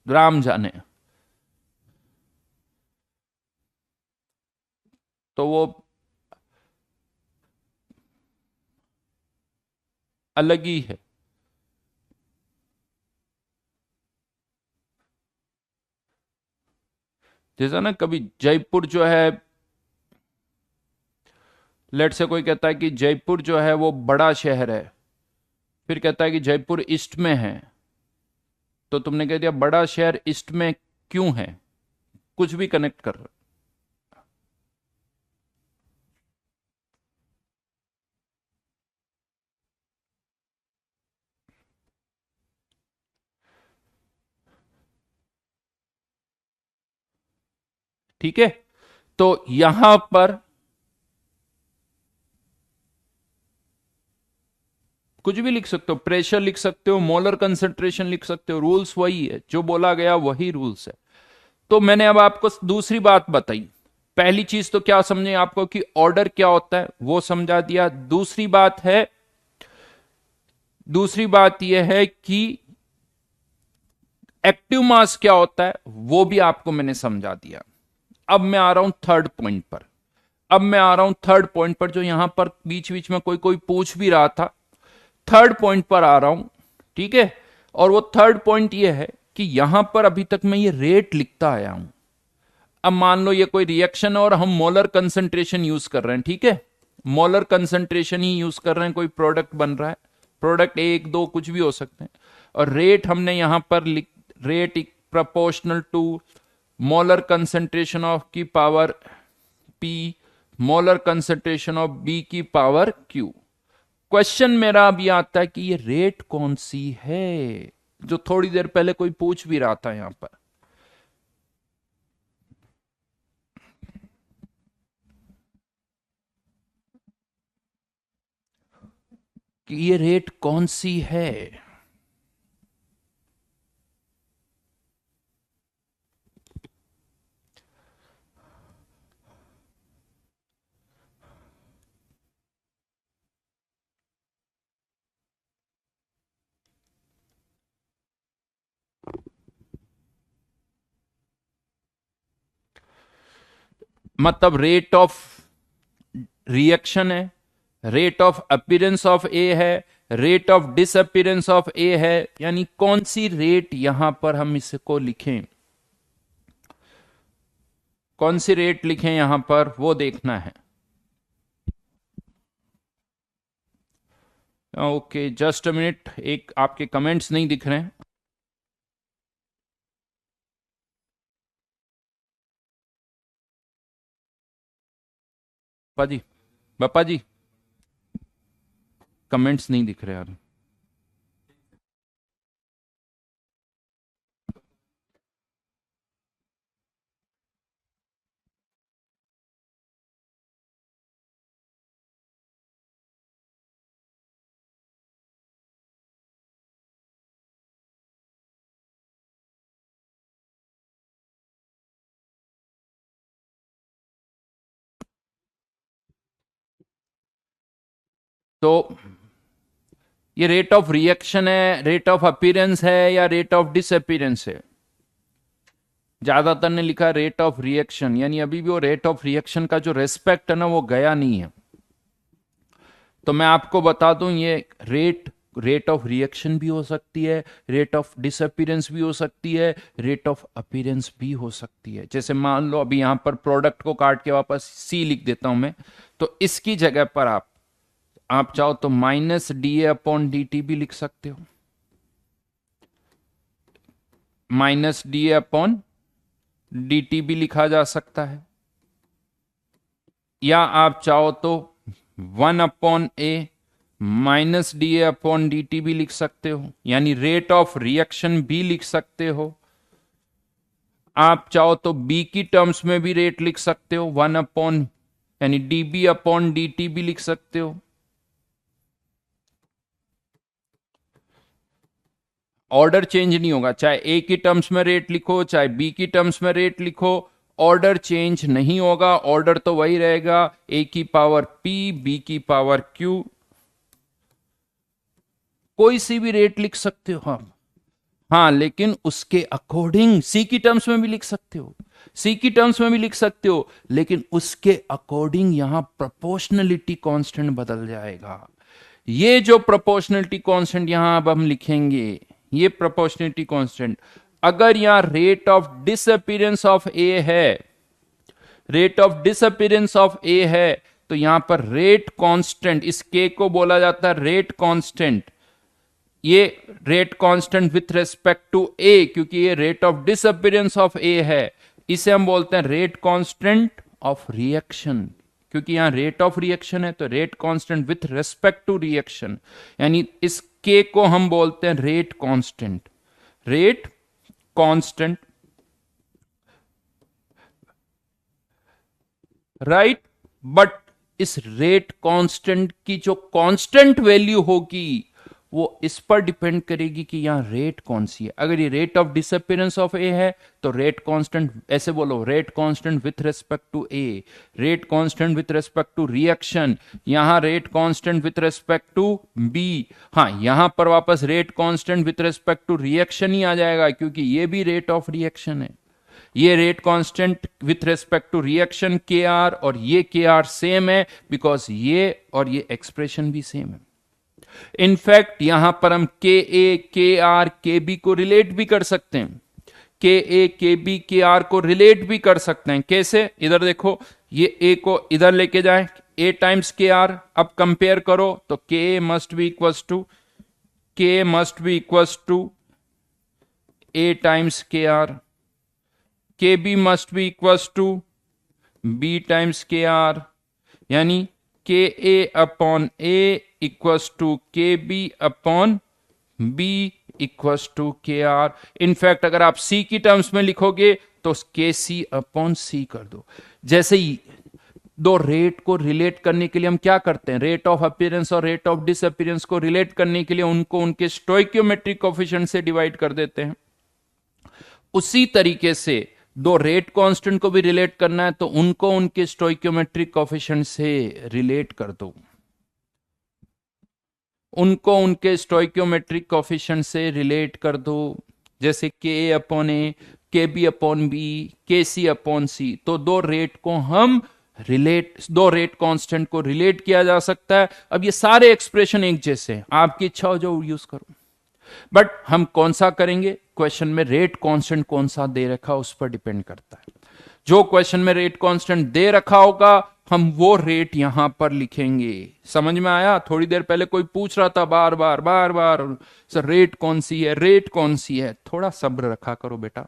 राम जाने। तो वो अलग ही है। जैसा ना कभी जयपुर जो है, लेट से कोई कहता है कि जयपुर जो है वो बड़ा शहर है, फिर कहता है कि जयपुर ईस्ट में है, तो तुमने कह दिया बड़ा शहर ईस्ट में क्यों है, कुछ भी कनेक्ट कर रहे हो। ठीक है, तो यहां पर कुछ भी लिख सकते हो, प्रेशर लिख सकते हो, मोलर कंसंट्रेशन लिख सकते हो, रूल्स वही है, जो बोला गया वही रूल्स है। तो मैंने अब आपको दूसरी बात बताई। पहली चीज तो क्या समझे आपको कि ऑर्डर क्या होता है, वो समझा दिया। दूसरी बात यह है कि एक्टिव मास क्या होता है, वो भी आपको मैंने समझा दिया। अब मैं आ रहा हूं थर्ड पॉइंट पर, जो यहां पर बीच बीच में कोई कोई पूछ भी रहा था। थर्ड पॉइंट पर आ रहा हूं, ठीक है। और वो थर्ड पॉइंट ये है कि यहां पर अभी तक मैं ये रेट लिखता आया हूं। अब मान लो ये कोई रिएक्शन है और हम मोलर कंसंट्रेशन यूज कर रहे हैं, ठीक है, मोलर कंसंट्रेशन ही यूज कर रहे हैं, कोई प्रोडक्ट बन रहा है, प्रोडक्ट एक दो कुछ भी हो सकते हैं, और रेट हमने यहां पर rate proportional to molar concentration of की power P, molar concentration of B की पावर क्यू। क्वेश्चन मेरा अभी आता है कि ये रेट कौन सी है, जो थोड़ी देर पहले कोई पूछ भी रहा था यहां पर, कि ये रेट कौन सी है। मतलब रेट ऑफ रिएक्शन है, rate of appearance of A है, rate of disappearance of A है, यानी कौन सी रेट यहां पर हम इसको लिखें, कौन सी रेट लिखें यहां पर, वो देखना है। ओके, जस्ट अ मिनट, एक आपके कमेंट्स नहीं दिख रहे हैं। पापा जी, पापा जी, कमेंट्स नहीं दिख रहे यार। तो ये रेट ऑफ रिएक्शन है, रेट ऑफ अपीयरेंस है, या रेट ऑफ डिसअपीयरेंस है? ज्यादातर ने लिखा रेट ऑफ रिएक्शन, यानी अभी भी वो रेट ऑफ रिएक्शन का जो रेस्पेक्ट है ना, वो गया नहीं है। तो मैं आपको बता दूं, ये रेट ऑफ रिएक्शन भी हो सकती है, रेट ऑफ डिसअपीयरेंस भी हो सकती है, रेट ऑफ अपीयरेंस भी हो सकती है। जैसे मान लो अभी यहां पर प्रोडक्ट को काट के वापस सी लिख देता हूं मैं, तो इसकी जगह पर आप चाहो तो minus D A upon D T भी लिख सकते हो, minus D A upon D T भी लिखा जा सकता है, या आप चाहो तो 1/a minus D A upon D T भी लिख सकते हो, यानी रेट ऑफ रिएक्शन भी लिख सकते हो। आप चाहो तो बी की टर्म्स में भी रेट लिख सकते हो, 1/, यानी D B upon D T भी लिख सकते हो। ऑर्डर चेंज नहीं होगा, चाहे ए की टर्म्स में रेट लिखो चाहे बी की टर्म्स में रेट लिखो, ऑर्डर चेंज नहीं होगा, ऑर्डर तो वही रहेगा, ए की पावर पी बी की पावर क्यू। कोई सी भी रेट लिख सकते हो आप। हाँ, लेकिन उसके अकॉर्डिंग सी की टर्म्स में भी लिख सकते हो, सी की टर्म्स में भी लिख सकते हो, लेकिन उसके अकॉर्डिंग यहां प्रोपोर्शनलिटी कांस्टेंट बदल जाएगा। ये जो प्रोपोर्शनलिटी कांस्टेंट यहां अब हम लिखेंगे, ये प्रोपोर्शनलिटी कांस्टेंट, अगर यहां rate of disappearance of A है, rate of disappearance of A है, तो यहां पर रेट कांस्टेंट, इस के को बोला जाता है रेट कांस्टेंट। ये rate constant with respect to A, क्योंकि ये rate of disappearance of A है, इसे हम बोलते हैं रेट कांस्टेंट ऑफ रिएक्शन, क्योंकि यहां रेट ऑफ रिएक्शन है, तो rate constant with respect to reaction, यानी इस के को हम बोलते हैं rate constant, rate constant, right. But इस रेट कांस्टेंट की जो कांस्टेंट वैल्यू होगी वो इस पर डिपेंड करेगी कि यहां रेट कौन सी है। अगर ये rate of disappearance of A है तो रेट कांस्टेंट, ऐसे बोलो, rate constant with respect to A, rate constant with respect to reaction, यहां rate constant with respect to B. हाँ, यहां पर वापस rate constant with respect to reaction ही आ जाएगा, क्योंकि ये भी रेट ऑफ रिएक्शन है। ये rate constant with respect to reaction K R और ये के आर सेम है, बिकॉज ये और ये एक्सप्रेशन भी सेम है। इनफैक्ट यहां पर हम के ए के आर के बी को रिलेट भी कर सकते हैं, के ए के बी के आर को रिलेट भी कर सकते हैं। कैसे? इधर देखो, ये ए को इधर लेके जाए, ए टाइम्स के आर, अब कंपेयर करो तो K A must be equals to, K must be equals to A times K R, K B must be equals to B times K R, यानी K A upon A equals to K B upon B equals to K R. In fact अगर आप सी की terms में लिखोगे तो के सी upon सी कर दो। जैसे ही दो रेट को रिलेट करने के लिए हम क्या करते हैं, रेट ऑफ अपीयरेंस और रेट ऑफ डिसअपीयरेंस को रिलेट करने के लिए उनको उनके स्टोइकियोमेट्रिक कोएफिशिएंट से डिवाइड कर देते हैं। उसी तरीके से दो रेट कांस्टेंट को भी रिलेट करना है तो उनको उनके स्टोइकियोमेट्रिक कोएफिशिएंट से रिलेट कर दो, उनको उनके स्टोइकियोमेट्रिक कोएफिशिएंट से रिलेट कर दो। जैसे के ए अपॉन ए, के बी अपॉन बी, के सी अपॉन सी, तो दो रेट को हम रिलेट, दो रेट कांस्टेंट को रिलेट किया जा सकता है। अब ये सारे एक्सप्रेशन एक जैसे हैं, आपकी इच्छा हो जो यूज करो, बट हम कौन सा करेंगे, क्वेश्चन में रेट कांस्टेंट कौन सा दे रखा उस पर डिपेंड करता है। जो क्वेश्चन में रेट कांस्टेंट दे रखा होगा हम वो रेट यहां पर लिखेंगे। समझ में आया? थोड़ी देर पहले कोई पूछ रहा था बार बार बार बार, सर रेट कौन सी है, रेट कौन सी है। थोड़ा सब्र रखा करो बेटा,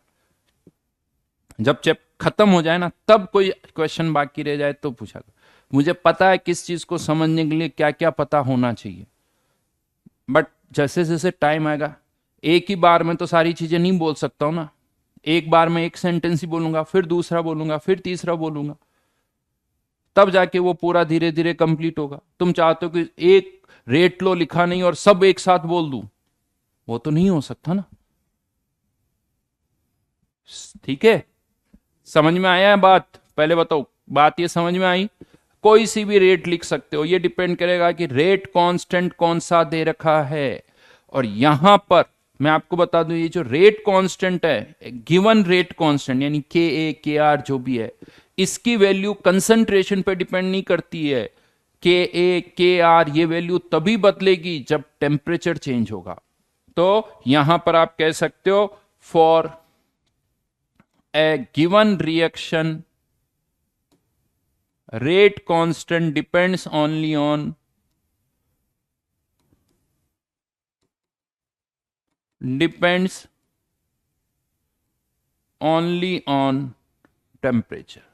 जब चैप्टर खत्म हो जाए ना तब कोई क्वेश्चन बाकी रह जाए तो पूछा करो। मुझे पता है किस चीज को समझने के लिए क्या क्या पता होना चाहिए, बट जैसे जैसे टाइम आएगा, एक ही बार में तो सारी चीजें नहीं बोल सकता हूं ना। एक बार में एक सेंटेंस ही बोलूंगा, फिर दूसरा बोलूंगा, फिर तीसरा बोलूंगा, तब जाके वो पूरा धीरे धीरे कंप्लीट होगा। तुम चाहते हो कि एक रेट लो लिखा नहीं और सब एक साथ बोल दूं, वो तो नहीं हो सकता ना। ठीक है, समझ में आया है बात? पहले बताओ, बात ये समझ में आई? कोई सी भी रेट लिख सकते हो, ये डिपेंड करेगा कि रेट कांस्टेंट कौन सा दे रखा है। और यहां पर मैं आपको बता दूं, ये जो रेट कांस्टेंट है, गिवन रेट कांस्टेंट यानी के ए के आर जो भी है, इसकी वैल्यू कंसंट्रेशन पे डिपेंड नहीं करती है। के ए के आर ये वैल्यू तभी बदलेगी जब टेम्परेचर चेंज होगा। तो यहां पर आप कह सकते हो for a given reaction rate constant depends only on temperature।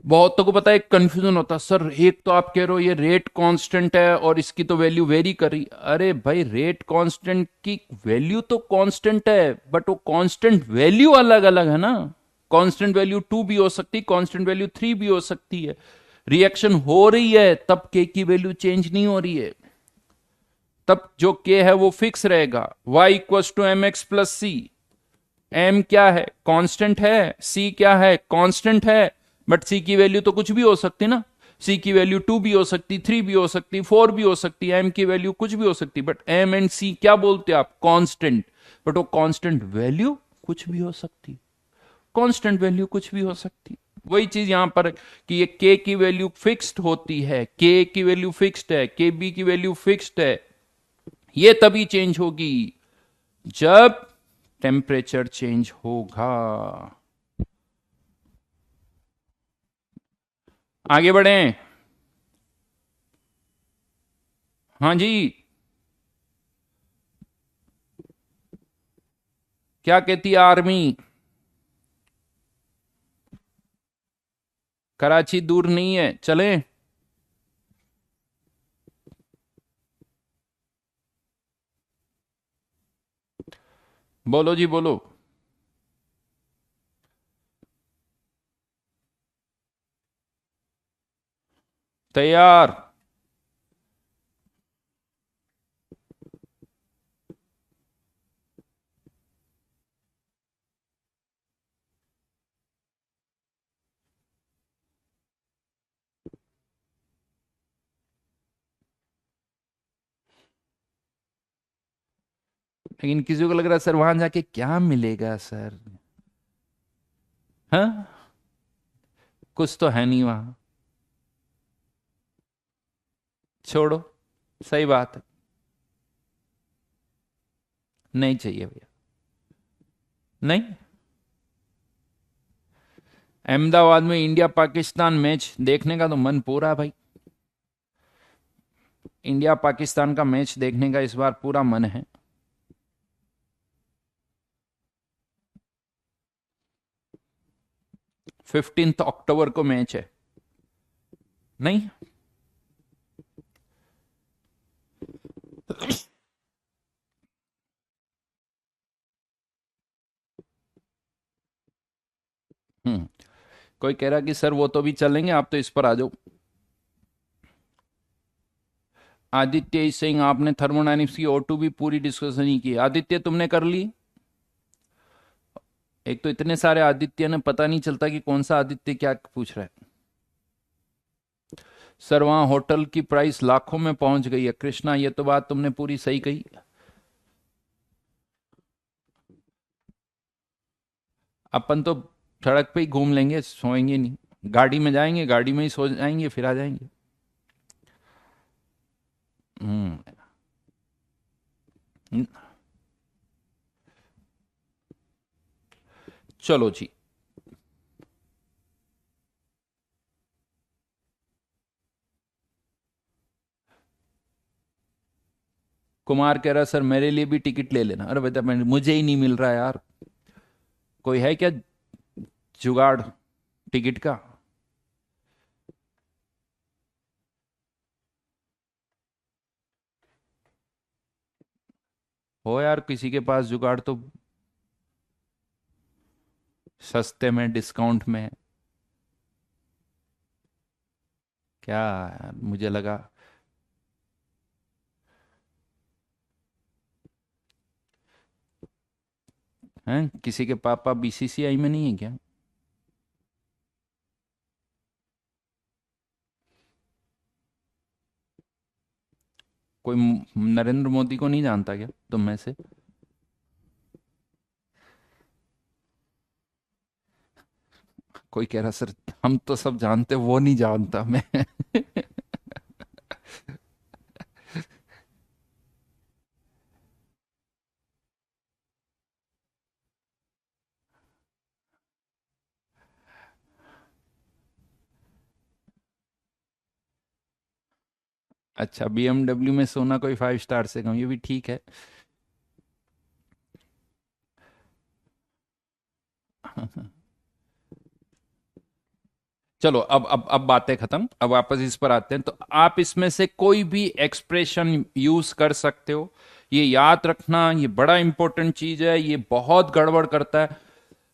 बहुतों को पता है, कंफ्यूजन होता है, सर एक तो आप कह रहे हो ये रेट कांस्टेंट है और इसकी तो वैल्यू वेरी कर रही। अरे भाई, रेट कांस्टेंट की वैल्यू तो कांस्टेंट है, बट वो कांस्टेंट वैल्यू अलग अलग है ना। कांस्टेंट वैल्यू 2 भी हो सकती, कांस्टेंट वैल्यू 3 भी हो सकती है। रिएक्शन हो रही है तब के की वैल्यू चेंज नहीं हो रही है, तब जो के है वो फिक्स रहेगा। y equals to M X plus C. M क्या है? कांस्टेंट है। सी क्या है? कांस्टेंट है। बट सी की वैल्यू तो कुछ भी हो सकती ना। सी की वैल्यू 2 भी हो सकती, 3 भी हो सकती, 4 भी हो सकती, एम की वैल्यू कुछ भी हो सकती, बट एम एंड सी क्या बोलते हैं आप, कांस्टेंट। बट वो कांस्टेंट वैल्यू कुछ भी हो सकती, कांस्टेंट वैल्यू कुछ भी हो सकती। वही चीज यहां पर कि ये के की वैल्यू फिक्स्ड होती है, के की वैल्यू फिक्स्ड है, के बी की वैल्यू फिक्स्ड है। ये तभी चेंज होगी जब टेम्परेचर चेंज होगा। आगे बढ़ें। हाँ जी, क्या कहती है आर्मी? कराची दूर नहीं है, चलें? बोलो जी बोलो। तैयार। लेकिन किसी को लग रहा है सर वहां जाके क्या मिलेगा सर? हाँ, कुछ तो है नहीं वहां। छोड़ो, सही बात है, नहीं चाहिए भैया, नहीं। अहमदाबाद में इंडिया पाकिस्तान मैच देखने का तो मन पूरा है भाई। इंडिया पाकिस्तान का मैच देखने का इस बार पूरा मन है। 15 अक्टूबर को मैच है। नहीं। हम्म। कोई कह रहा कि सर वो तो भी चलेंगे, आप तो इस पर आ जाओ। आदित्य इज सेइंग आपने थर्मोडायनेमिक्स की O2 भी पूरी डिस्कशन ही की। आदित्य तुमने कर ली? एक तो इतने सारे आदित्य ने, पता नहीं चलता कि कौन सा आदित्य क्या पूछ रहा है। सर वहां होटल की प्राइस लाखों में पहुंच गई है। कृष्णा ये तो बात तुमने पूरी सही कही। अपन तो सड़क पे ही घूम लेंगे, सोएंगे नहीं, गाड़ी में जाएंगे, गाड़ी में ही सो जाएंगे, फिर आ जाएंगे। हम्म। चलो जी। कुमार कह रहा सर मेरे लिए भी टिकट ले लेना। अरे बेटा मुझे ही नहीं मिल रहा यार, कोई है क्या जुगाड़ टिकट का? हो यार किसी के पास जुगाड़ तो, सस्ते में डिस्काउंट में। क्या यार, मुझे लगा। हैं, किसी के पापा बीसीसीआई में नहीं है क्या? कोई नरेंद्र मोदी को नहीं जानता क्या तुम में से? कोई कह रहा सर हम तो सब जानते, वो नहीं जानता मैं। अच्छा, बीएमडब्ल्यू में सोना कोई 5 स्टार से कम, ये भी ठीक है। चलो अब बातें खत्म, अब वापस इस पर आते हैं। तो आप इसमें से कोई भी एक्सप्रेशन यूज कर सकते हो, ये याद रखना, ये बड़ा इंपॉर्टेंट चीज है, ये बहुत गड़बड़ करता है।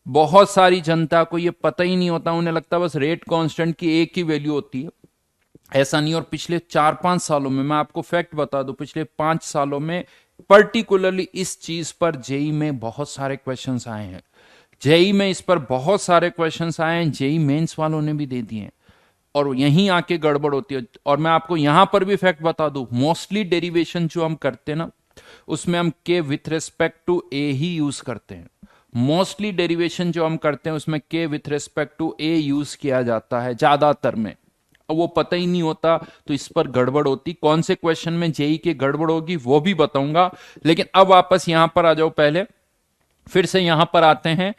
बहुत सारी जनता को ये पता ही नहीं होता, उन्हें लगता है बस रेट कांस्टेंट की एक ही वैल्यू होती है। ऐसा नहीं। और पिछले 4-5 सालों में, मैं आपको फैक्ट बता दूं, पिछले 5 सालों में पर्टिकुलरली इस चीज पर जेई में बहुत सारे क्वेश्चंस आए हैं। जेई में इस पर बहुत सारे क्वेश्चंस आए हैं, जेई मेंस वालों ने भी दे दिए हैं। और यहीं आके गड़बड़ होती है। और मैं आपको यहां पर भी फैक्ट बता दूं, मोस्टली डेरिवेशन जो हम करते हैं ना, उसमें हम K with respect to A ही यूज करते हैं। मोस्टली डेरिवेशन जो हम करते हैं उसमें K with respect to A use किया जाता है ज्यादातर में। अब वो पता ही नहीं होता तो इस पर गड़बड़ होती। कौन से क्वेश्चन में जेई के गड़बड़ होगी वो भी बताऊंगा, लेकिन अब वापस यहां पर आ जाओ। पहले फिर से यहां पर आते हैं।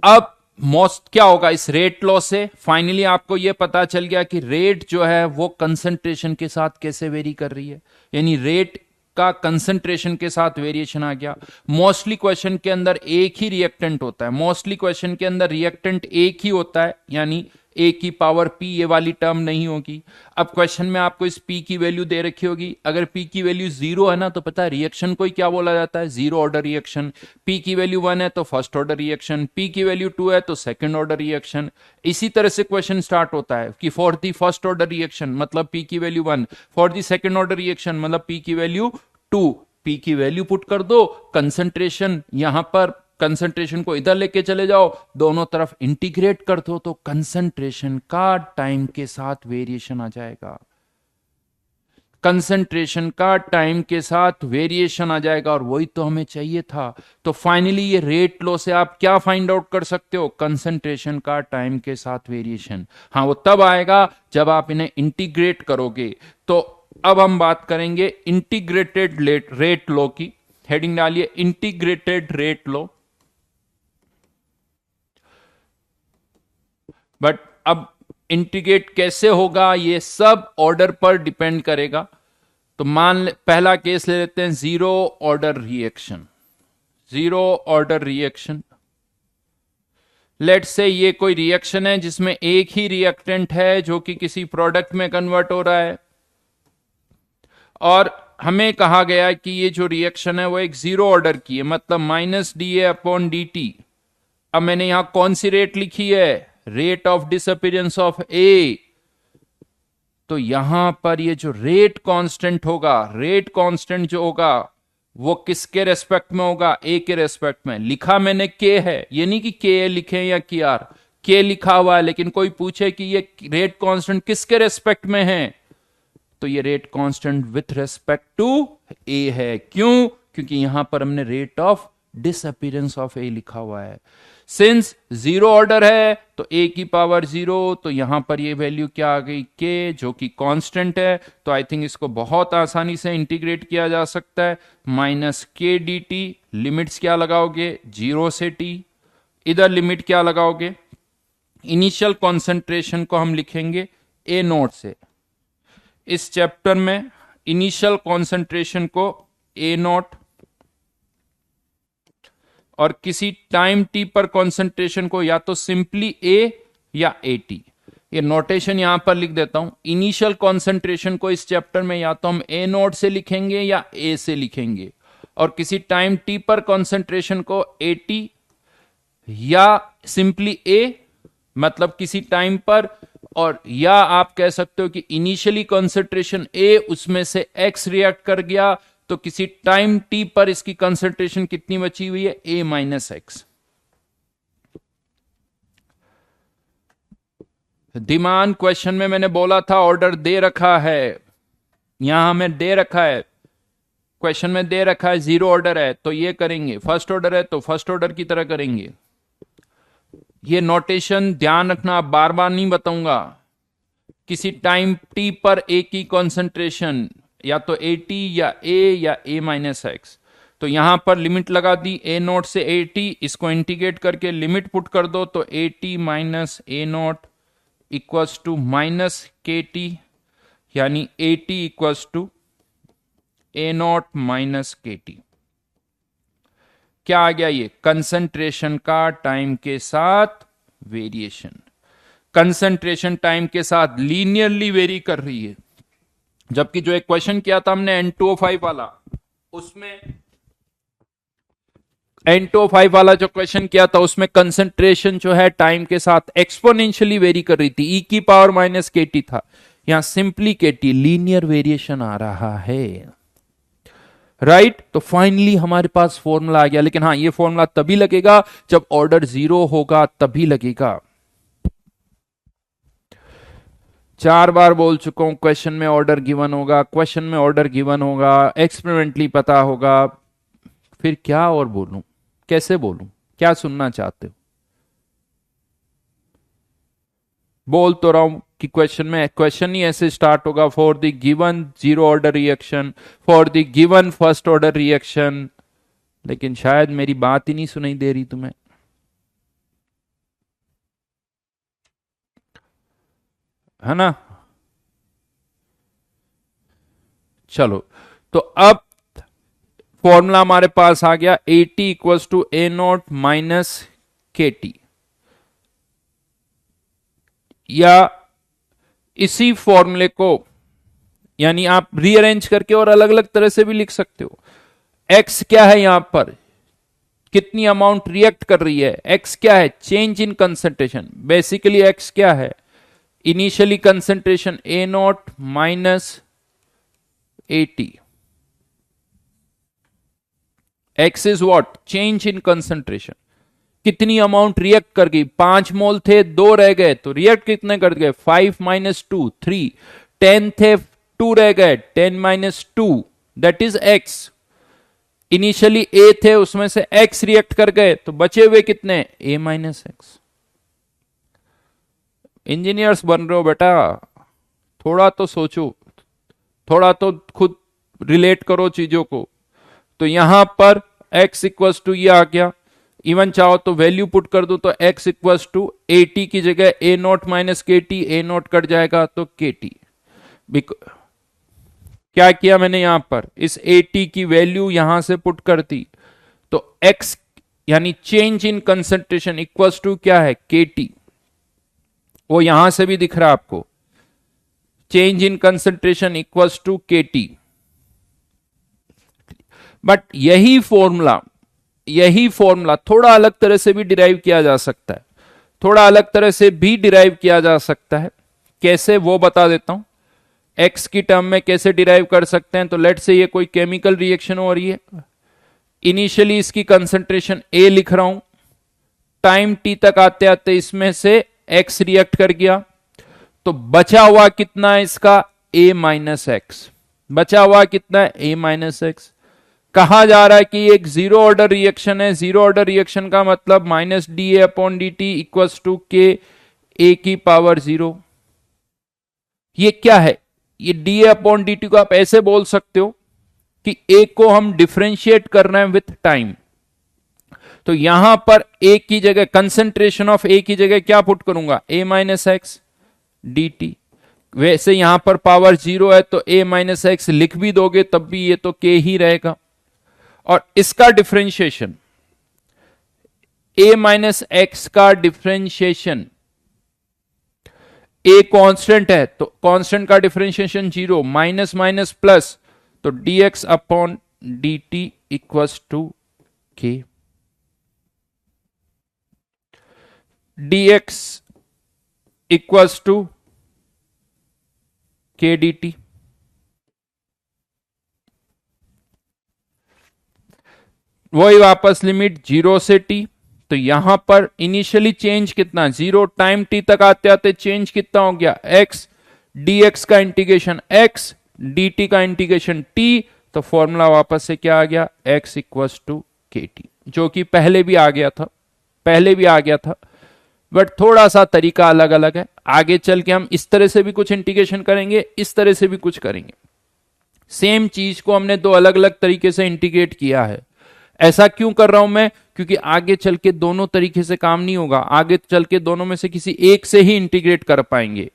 अब मोस्ट क्या होगा इस रेट लॉ से? फाइनली आपको यह पता चल गया कि रेट जो है वो कंसंट्रेशन के साथ कैसे वेरी कर रही है, यानी रेट का कंसंट्रेशन के साथ वेरिएशन आ गया। मोस्टली क्वेश्चन के अंदर एक ही रिएक्टेंट होता है, मोस्टली क्वेश्चन के अंदर रिएक्टेंट एक ही होता है, यानी ए की पावर पी, ये वाली टर्म नहीं होगी। अब क्वेश्चन में आपको इस पी की वैल्यू दे रखी होगी, अगर पी की वैल्यू 0 है ना तो पता है रिएक्शन को ही क्या बोला जाता है, जीरो ऑर्डर रिएक्शन। पी की वैल्यू 1 है तो फर्स्ट ऑर्डर रिएक्शन, पी की वैल्यू 2 है तो सेकंड ऑर्डर रिएक्शन। इसी तरह से क्वेश्चन स्टार्ट होता है कि for the first order reaction मतलब पी की value 1, for the second order reaction मतलब पी की वैल्यू 2। पी की वैल्यू पुट कर दो, कंसंट्रेशन यहां पर कंसंट्रेशन को इधर लेके चले जाओ, दोनों तरफ इंटीग्रेट कर दो तो कंसंट्रेशन का टाइम के साथ वेरिएशन आ जाएगा। कंसंट्रेशन का टाइम के साथ वेरिएशन आ जाएगा और वही तो हमें चाहिए था। तो फाइनली ये रेट लॉ से आप क्या फाइंड आउट कर सकते हो? कंसंट्रेशन का टाइम के साथ वेरिएशन। हाँ, वो तब आएगा जब आप इन्हें इंटीग्रेट करोगे। तो अब हम बात करेंगे इंटीग्रेटेड रेट लॉ की। हेडिंग डालिए इंटीग्रेटेड रेट लॉ। बट अब इंटीग्रेट कैसे होगा ये सब ऑर्डर पर डिपेंड करेगा। तो पहला केस ले लेते हैं, zero order reaction. Zero order reaction, let's say ये कोई रिएक्शन है जिसमें एक ही रिएक्टेंट है जो कि किसी प्रोडक्ट में कन्वर्ट हो रहा है, और हमें कहा गया है कि ये जो रिएक्शन है वो एक जीरो ऑर्डर की है, मतलब minus D A upon D T. अब मैंने यहां कौन सी रेट लिखी है? रेट ऑफ डिसअपीयरेंस ऑफ ए। तो यहां पर ये जो रेट कांस्टेंट होगा, रेट कांस्टेंट जो होगा वो किसके रेस्पेक्ट में होगा? ए के रेस्पेक्ट में। लिखा मैंने के है, ये नहीं कि के लिखे या कि आर, के लिखा हुआ है, लेकिन कोई पूछे कि ये रेट कांस्टेंट किसके रेस्पेक्ट में है, तो ये rate constant with respect to A है। क्यों? क्योंकि यहां पर हमने rate of disappearance of A लिखा हुआ है। सिंस जीरो ऑर्डर है तो ए की पावर 0, तो यहां पर ये वैल्यू क्या आ गई? के, जो कि कांस्टेंट है। तो आई थिंक इसको बहुत आसानी से इंटीग्रेट किया जा सकता है। माइनस के डी टी, लिमिट्स क्या लगाओगे? 0 से टी। इधर लिमिट क्या लगाओगे? इनिशियल कॉन्सेंट्रेशन को हम लिखेंगे ए नोट से। इस चैप्टर में इनिशियल कॉन्सेंट्रेशन को ए नॉट, और किसी टाइम टी पर कॉन्सेंट्रेशन को या तो सिंपली ए या ए टी। ये नोटेशन यहां पर लिख देता हूं। इनिशियल कॉन्सेंट्रेशन को इस चैप्टर में या तो हम ए नोट से लिखेंगे या ए से लिखेंगे, और किसी टाइम टी पर कॉन्सेंट्रेशन को ए टी या सिंपली ए, मतलब किसी टाइम पर, और या आप कह सकते हो कि इनिशियली कॉन्सेंट्रेशन ए, उसमें से एक्स रिएक्ट कर गया, तो किसी टाइम टी पर इसकी कंसंट्रेशन कितनी बची हुई है? ए माइनस एक्स। डिमांड क्वेश्चन में मैंने बोला था ऑर्डर दे रखा है, यहां हमें दे रखा है, क्वेश्चन में दे रखा है जीरो ऑर्डर है तो ये करेंगे, फर्स्ट ऑर्डर है तो फर्स्ट ऑर्डर की तरह करेंगे। ये नोटेशन ध्यान रखना, आप बार बार नहीं बताऊंगा। किसी टाइम टी पर ए की कॉन्सेंट्रेशन या तो ए टी या ए माइनस एक्स। तो यहां पर लिमिट लगा दी ए नोट से ए टी, इसको इंटीग्रेट करके लिमिट पुट कर दो तो A T minus A naught equals to minus K T, यानी A T equals to A naught minus K T. क्या आ गया? ये कंसंट्रेशन का टाइम के साथ वेरिएशन। कंसंट्रेशन टाइम के साथ लीनियरली वेरी कर रही है, जबकि जो एक क्वेश्चन किया था हमने N2O5 वाला, उसमें N2O5 वाला जो क्वेश्चन किया था उसमें कंसंट्रेशन जो है टाइम के साथ एक्सपोनेंशियली वेरी कर रही थी, ई की पावर माइनस के टी था। यहां सिंपली के टी, लीनियर वेरिएशन आ रहा है, राइट। तो फाइनली हमारे पास फॉर्मूला आ गया, लेकिन हाँ, ये फॉर्मूला तभी लगेगा जब ऑर्डर 0 होगा, तभी लगेगा। 4 बार बोल चुका हूं, क्वेश्चन में ऑर्डर गिवन होगा, क्वेश्चन में ऑर्डर गिवन होगा, एक्सपेरिमेंटली पता होगा। फिर क्या और बोलूं, कैसे बोलूं, क्या सुनना चाहते हो? बोल तो रहा हूं कि क्वेश्चन में, क्वेश्चन ही ऐसे स्टार्ट होगा, for the given zero order reaction, for the given first order reaction. लेकिन शायद मेरी बात ही नहीं सुनाई दे रही तुम्हें, है ना? चलो, तो अब फॉर्मूला हमारे पास आ गया, A T equals to A naught minus K T. या इसी फॉर्मूले को, यानी आप रीअरेंज करके और अलग अलग तरह से भी लिख सकते हो। एक्स क्या है यहां पर, कितनी अमाउंट रिएक्ट कर रही है, एक्स क्या है, change in concentration. Basically x क्या है, initially concentration A naught minus A T. X is what, change in concentration. कितनी अमाउंट रिएक्ट कर गई, 5 मोल थे, 2 रह गए, तो रिएक्ट कितने कर गए, 5 माइनस 2 3। 10 थे, 2 रह गए, 10 minus 2, that is X. Initially A थे, उसमें से एक्स रिएक्ट कर गए, तो बचे हुए कितने, ए माइनस एक्स। इंजीनियर्स बन रहे हो बेटा, थोड़ा तो सोचो, थोड़ा तो खुद रिलेट करो चीजों को। तो यहां पर x इक्वल्स टू ये आ गया, इवन चाहो तो वैल्यू पुट कर दो, तो x equals to A T की जगह A naught minus K T, A naught cut जाएगा तो के टी। क्या किया मैंने यहां पर, इस ए टी की वैल्यू यहां से पुट कर दी, तो x यानी change in concentration equals to क्या है, के टी। वो यहां से भी दिख रहा है आपको, change in concentration equals to K T. But यही फॉर्मूला थोड़ा अलग तरह से भी डिराइव किया जा सकता है, थोड़ा अलग तरह से भी डिराइव किया जा सकता है। कैसे, वो बता देता हूं। एक्स की टर्म में कैसे डिराइव कर सकते हैं, तो लेट से ये कोई केमिकल रिएक्शन हो रही है, इनिशियली इसकी कंसंट्रेशन ए लिख रहा हूं, टाइम टी तक आते आते इसमें से एक्स रिएक्ट कर गया, तो बचा हुआ कितना है इसका, ए माइनस एक्स। बचा हुआ कितना है, ए माइनस एक्स। कहा जा रहा है कि एक जीरो ऑर्डर रिएक्शन है, जीरो ऑर्डर रिएक्शन का मतलब minus D A upon D T equals to K A की पावर 0। ये क्या है, ये D A upon D T को आप ऐसे बोल सकते हो कि ए को हम डिफ्रेंशिएट कर रहे हैं विथ टाइम। तो यहां पर ए की जगह, कंसेंट्रेशन ऑफ ए की जगह क्या पुट करूंगा, ए माइनस एक्स डी टी। वैसे यहां पर पावर 0 है, तो ए माइनस एक्स लिख भी दोगे तब भी ये तो के ही रहेगा। और इसका डिफरेंशिएशन, ए माइनस एक्स का डिफरेंशिएशन, ए कांस्टेंट है तो कांस्टेंट का डिफरेंशिएशन 0, माइनस माइनस प्लस, तो dx upon D T equals to K. dx equals to K D T. वही वापस लिमिट 0 से t, तो यहां पर इनिशियली चेंज कितना, 0, टाइम t तक आते आते चेंज कितना हो गया, x, dx का इंटीग्रेशन x, dt का इंटीग्रेशन t, तो फॉर्मूला वापस से क्या आ गया, x equals to K T, जो कि पहले भी आ गया था, पहले भी आ गया था, बट थोड़ा सा तरीका अलग अलग है। आगे चल के हम इस तरह से भी कुछ इंटीग्रेशन करेंगे, इस तरह से भी कुछ करेंगे। सेम चीज को हमने दो अलग अलग तरीके से इंटीग्रेट किया है। ऐसा क्यों कर रहा हूं मैं, क्योंकि आगे चल के दोनों तरीके से काम नहीं होगा, आगे चल के दोनों में से किसी एक से ही इंटीग्रेट कर पाएंगे।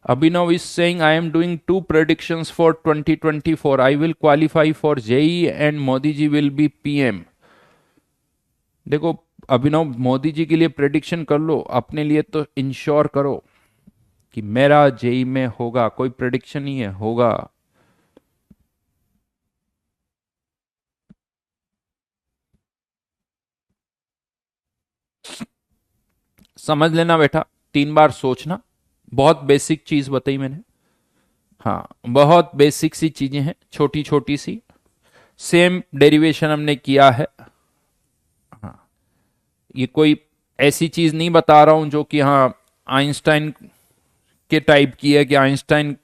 Abhinav is saying, I am doing 2 predictions for 2024. I will qualify for JEE and Modi ji will be PM. देखो अभिनव, मोदी जी के लिए प्रेडिक्शन कर लो, अपने लिए तो इंश्योर करो कि मेरा जेई में होगा। कोई प्रेडिक्शन नहीं है, होगा। समझ लेना बेटा, 3 बार सोचना, बहुत बेसिक चीज बताई मैंने। हाँ, बहुत बेसिक सी चीजें हैं, छोटी छोटी सी। सेम डेरिवेशन हमने किया है। हाँ, ये कोई ऐसी चीज नहीं बता रहा हूं जो कि हाँ आइंस्टाइन के टाइप की है, कि आइंस्टाइन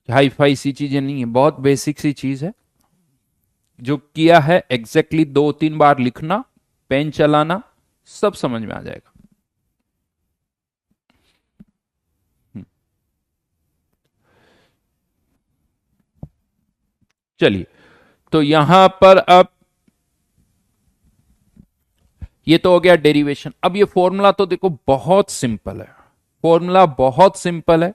हाई फाई सी चीजें नहीं है, बहुत बेसिक सी चीज है। जो किया है एग्जैक्टली 2-3 बार लिखना, पेन चलाना, सब समझ में आ जाएगा। चलिए, तो यहां पर अब ये तो हो गया डेरिवेशन। अब ये फॉर्मूला तो देखो बहुत सिंपल है, फॉर्मूला बहुत सिंपल है।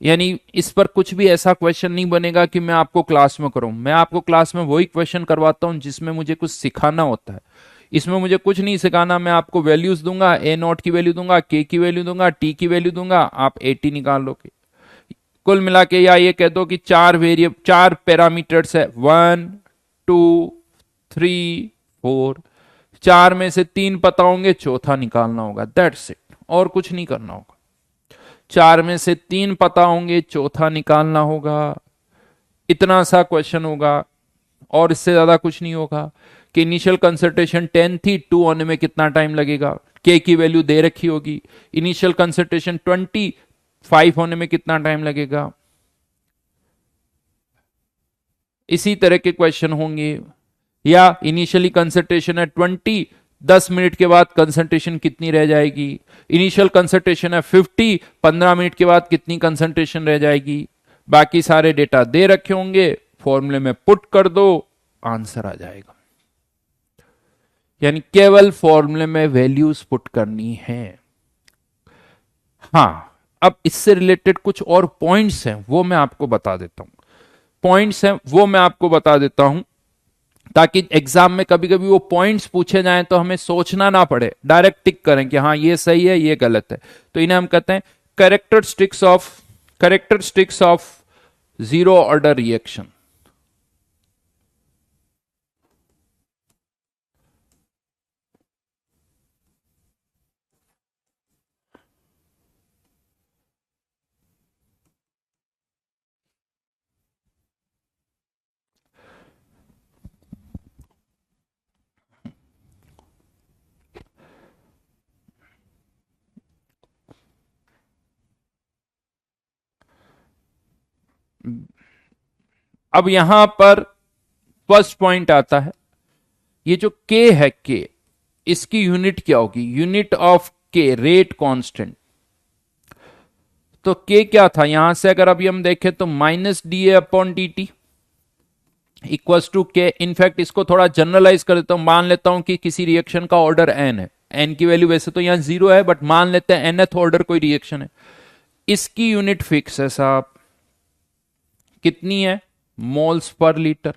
यानी इस पर कुछ भी ऐसा क्वेश्चन नहीं बनेगा कि मैं आपको क्लास में करूं। मैं आपको क्लास में वही क्वेश्चन करवाता हूं जिसमें मुझे कुछ सिखाना होता है। इसमें मुझे कुछ नहीं सिखाना, मैं आपको वैल्यूज दूंगा, ए नॉट की वैल्यू दूंगा, के की वैल्यू दूंगा, टी की वैल्यू दूंगा, आप 80 निकाल लोगे। कुल मिला के या ये कह दो कि चार पैरामीटर्स है, 1 2 3 4। चार में से 3 पता होंगे, चौथा निकालना होगा, दैट्स इट, और कुछ नहीं करना होगा। चार में से 3 पता होंगे, चौथा निकालना होगा, इतना सा क्वेश्चन होगा, और इससे ज्यादा कुछ नहीं होगा। कि इनिशियल कंसंट्रेशन 10 थी, 2 होने में कितना टाइम लगेगा, के की वैल्यू दे रखी होगी। इनिशियल कंसंट्रेशन 20, 5 होने में कितना टाइम लगेगा। इसी तरह के क्वेश्चन होंगे। या इनिशियली कंसंट्रेशन है 20, 10 मिनट के बाद कंसंट्रेशन कितनी रह जाएगी। इनिशियल कंसंट्रेशन है 50, 15 मिनट के बाद कितनी कंसंट्रेशन रह जाएगी। बाकी सारे डेटा दे रखे होंगे, फॉर्मूले में पुट कर दो, आंसर आ जाएगा। यानी केवल फॉर्मूले में वैल्यूज पुट करनी है। हाँ, अब इससे रिलेटेड कुछ और पॉइंट्स हैं, वो मैं आपको बता देता हूं। पॉइंट्स हैं वो मैं आपको बता देता हूं, ताकि एग्जाम में कभी कभी वो पॉइंट्स पूछे जाएं तो हमें सोचना ना पड़े, डायरेक्ट टिक करें कि हाँ ये सही है ये गलत है। तो इन्हें हम कहते हैं characteristics of zero order reaction. अब यहां पर फर्स्ट पॉइंट आता है, ये जो के है, के इसकी यूनिट क्या होगी, यूनिट ऑफ के रेट कांस्टेंट। तो के क्या था, यहां से अगर अभी हम देखें तो -dA/dt इक्वल्स टू के। इनफैक्ट इसको थोड़ा जनरलाइज कर देता हूं, मान लेता हूं कि किसी रिएक्शन का ऑर्डर एन है, एन की वैल्यू वैसे तो यहां 0 है, बट मान लेते हैं nth ऑर्डर कोई रिएक्शन है। इसकी यूनिट फिक्स है साहब, कितनी है, moles per litre.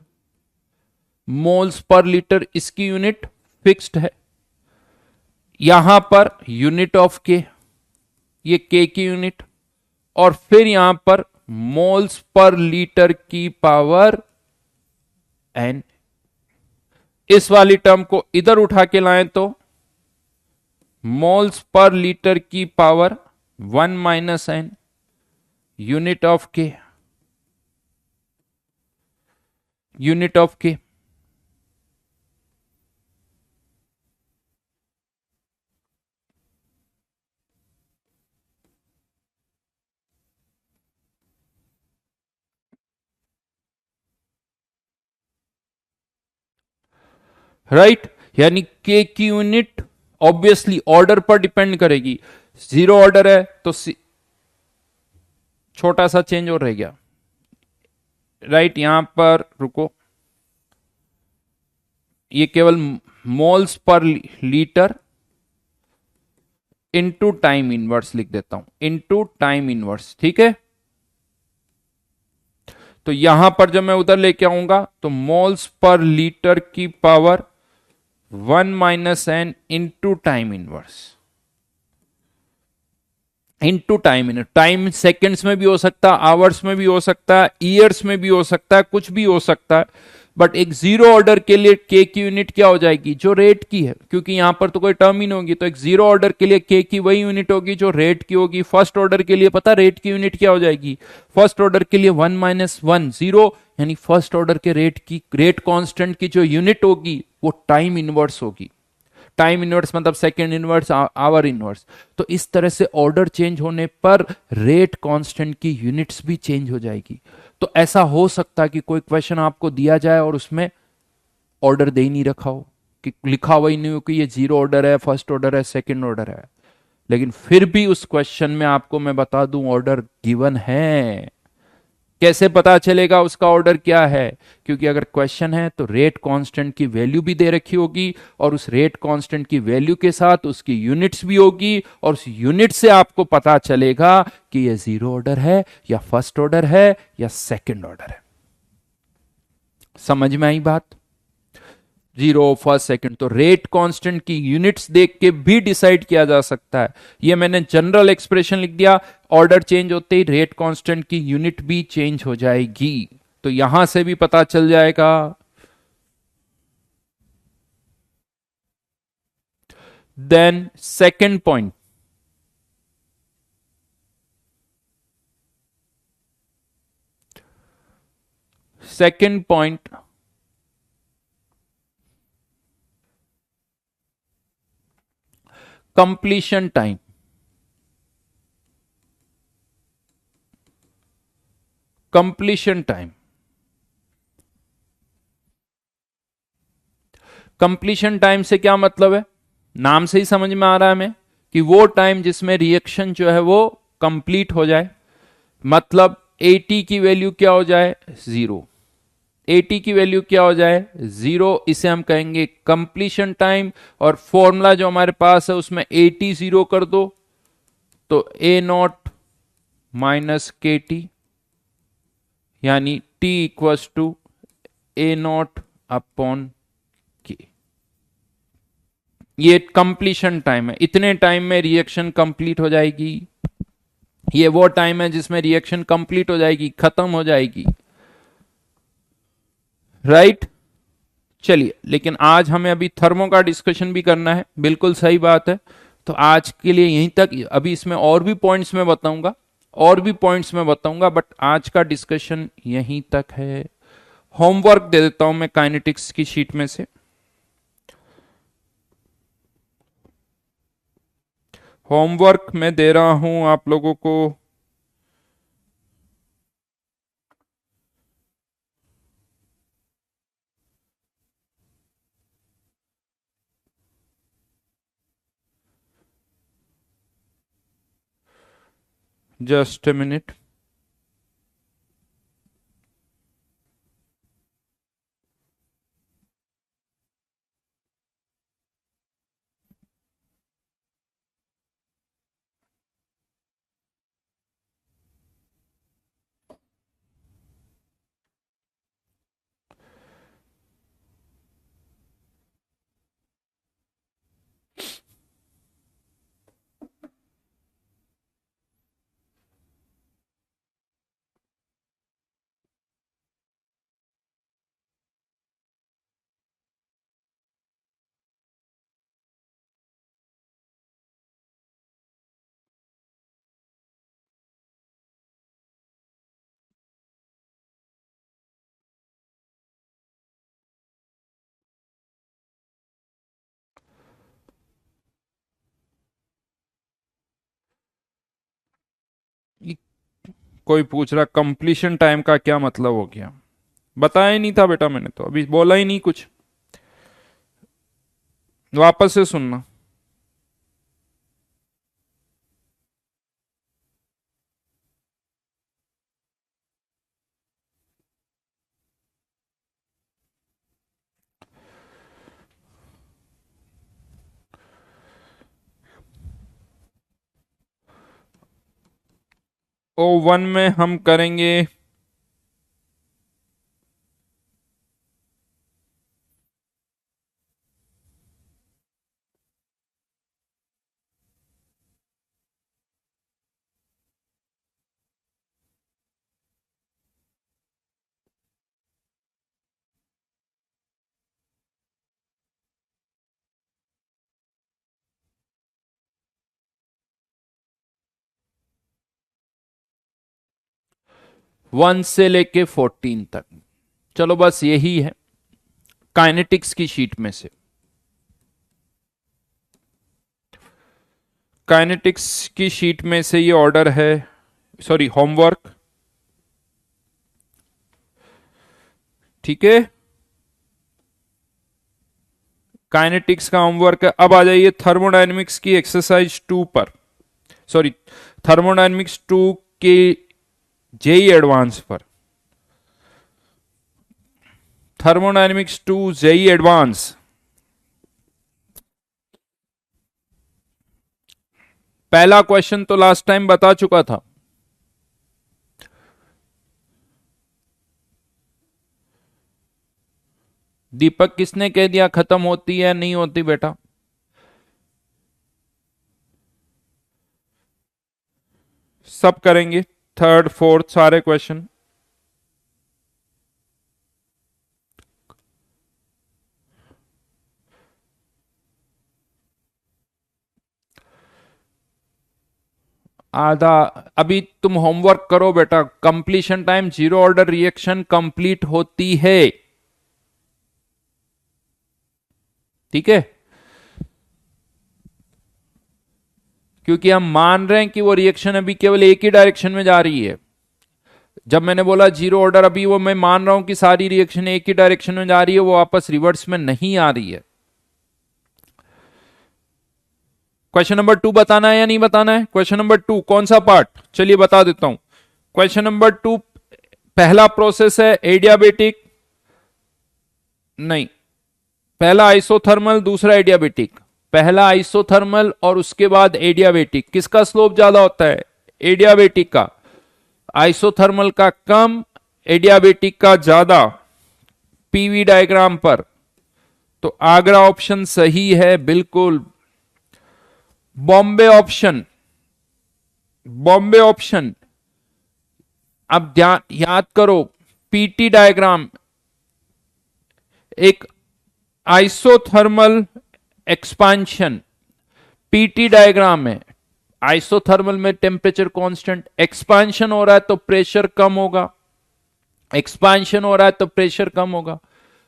Moles per litre इसकी यूनिट फिक्स्ड है। यहां पर यूनिट ऑफ के, ये के की यूनिट, और फिर यहां पर मोल्स पर लीटर की पावर एन। इस वाली टर्म को इधर उठा के लाएं तो मोल्स पर लीटर की पावर 1 - n, यूनिट ऑफ के, यूनिट ऑफ के। राइट, यानी के की यूनिट ऑब्वियसली ऑर्डर पर डिपेंड करेगी। 0 ऑर्डर है तो छोटा सा चेंज और रह गया। राइट, यहां पर रुको, ये केवल moles per litre into time inverse लिख देता हूं, इनटू टाइम इनवर्स, ठीक है। तो यहां पर जब मैं उधर लेके आऊंगा तो मोल्स पर लीटर की power 1 - n into time inverse, into time in time seconds में भी हो सकता है, आवर्स में भी हो सकता है, ईयर्स में भी हो सकता है, कुछ भी हो सकता है। बट एक जीरो ऑर्डर के लिए के की यूनिट क्या हो जाएगी, जो रेट की है, क्योंकि यहां पर तो कोई टर्म ही नहीं होगी, तो एक जीरो ऑर्डर के लिए के की वही यूनिट होगी जो रेट की होगी। फर्स्ट ऑर्डर के लिए पता रेट की यूनिट क्या हो जाएगी, फर्स्ट ऑर्डर के लिए 1 - 1 0, यानी फर्स्ट ऑर्डर के रेट कांस्टेंट की जो यूनिट होगी वो टाइम इनवर्स होगी। टाइम इनवर्स मतलब सेकेंड इनवर्स, आवर इनवर्स। तो इस तरह से ऑर्डर चेंज होने पर रेट कांस्टेंट की यूनिट्स भी चेंज हो जाएगी। तो ऐसा हो सकता है कि कोई क्वेश्चन आपको दिया जाए और उसमें ऑर्डर दे ही नहीं रखा हो, कि लिखा हुआ ही नहीं हो कि ये जीरो ऑर्डर है, फर्स्ट ऑर्डर है, सेकंड ऑर्डर है, लेकिन फिर भी उस क्वेश्चन में आपको मैं बता दूं ऑर्डर गिवन है। कैसे पता चलेगा उसका ऑर्डर क्या है, क्योंकि अगर क्वेश्चन है तो रेट कांस्टेंट की वैल्यू भी दे रखी होगी, और उस रेट कांस्टेंट की वैल्यू के साथ उसकी यूनिट्स भी होगी, और उस यूनिट से आपको पता चलेगा कि ये जीरो ऑर्डर है या फर्स्ट ऑर्डर है या सेकंड ऑर्डर है। समझ में आई बात? जीरो, फर्स्ट, सेकंड, तो रेट कांस्टेंट की यूनिट्स देख के भी डिसाइड किया जा सकता है। ये मैंने जनरल एक्सप्रेशन लिख दिया, ऑर्डर चेंज होते ही रेट कांस्टेंट की यूनिट भी चेंज हो जाएगी, तो यहां से भी पता चल जाएगा। Then second point, second point, completion time. Completion time, completion time से क्या मतलब है, नाम से ही समझ में आ रहा है हमें कि वो टाइम जिसमें रिएक्शन जो है वो कंप्लीट हो जाए। मतलब 80 की वैल्यू क्या हो जाए, जीरो। 80 की वैल्यू क्या हो जाए, जीरो, इसे हम कहेंगे कंप्लीशन टाइम। और फॉर्मूला जो हमारे पास है उसमें 80 जीरो कर दो तो A naught minus K T, यानी T equals to A naught upon K. ये कंप्लीशन टाइम है, इतने टाइम में रिएक्शन कंप्लीट हो जाएगी। ये वो टाइम है जिसमें रिएक्शन कंप्लीट हो जाएगी, खत्म हो जाएगी, राइट। चलिए, लेकिन आज हमें अभी थर्मो का डिस्कशन भी करना है, बिल्कुल सही बात है। तो आज के लिए यहीं तक, अभी इसमें और भी पॉइंट्स मैं बताऊंगा, और भी पॉइंट्स मैं बताऊंगा, बट आज का डिस्कशन यहीं तक है। होमवर्क दे देता हूं मैं काइनेटिक्स की शीट में से। होमवर्क मैं दे रहा हूं आप लोगों को। Just a minute. कोई पूछ रहा कंप्लीशन टाइम का क्या मतलब हो गया, बताया ही नहीं था बेटा, मैंने तो अभी बोला ही नहीं कुछ, वापस से सुनना। O1 में हम करेंगे 1 से लेके 14 तक। चलो बस यही है काइनेटिक्स की शीट में से। काइनेटिक्स की शीट में से ये ऑर्डर है, सॉरी होमवर्क, ठीक है। काइनेटिक्स का होमवर्क है। अब आ जाइए थर्मोडायनेमिक्स की एक्सरसाइज 2 पर, सॉरी थर्मोडायनेमिक्स 2 के जेई एडवांस पर। थर्मोडायनेमिक्स 2 जेई एडवांस, पहला क्वेश्चन तो लास्ट टाइम बता चुका था। दीपक किसने कह दिया खत्म होती है? नहीं होती बेटा, सब करेंगे, थर्ड फोर्थ सारे क्वेश्चन। आधा, अभी तुम होमवर्क करो बेटा। Completion time zero order reaction complete होती है, ठीक है, क्योंकि हम मान रहे हैं कि वो रिएक्शन अभी केवल एक ही डायरेक्शन में जा रही है। जब मैंने बोला जीरो ऑर्डर, अभी वो मैं मान रहा हूं कि सारी रिएक्शन एक ही डायरेक्शन में जा रही है, वो वापस रिवर्स में नहीं आ रही है। क्वेश्चन नंबर 2 बताना है या नहीं बताना है? क्वेश्चन नंबर 2 कौन सा पार्ट, चलिए बता देता हूं। क्वेश्चन नंबर 2 पहला प्रोसेस है एडियाबेटिक, नहीं, पहला आइसोथर्मल, दूसरा एडियाबेटिक। पहला आइसोथर्मल और उसके बाद एडियाबेटिक। किसका स्लोप ज्यादा होता है? एडियाबेटिक का। आइसोथर्मल का कम, एडियाबेटिक का ज्यादा, पीवी डायग्राम पर। तो आगरा ऑप्शन सही है बिल्कुल। Bombay option, Bombay option. अब ध्यान याद करो, पीटी डायग्राम एक आइसोथर्मल एक्सपांशन, पीटी डायग्राम में आइसोथर्मल में टेम्परेचर कांस्टेंट, एक्सपांशन हो रहा है तो प्रेशर कम होगा, एक्सपांशन हो रहा है तो प्रेशर कम होगा।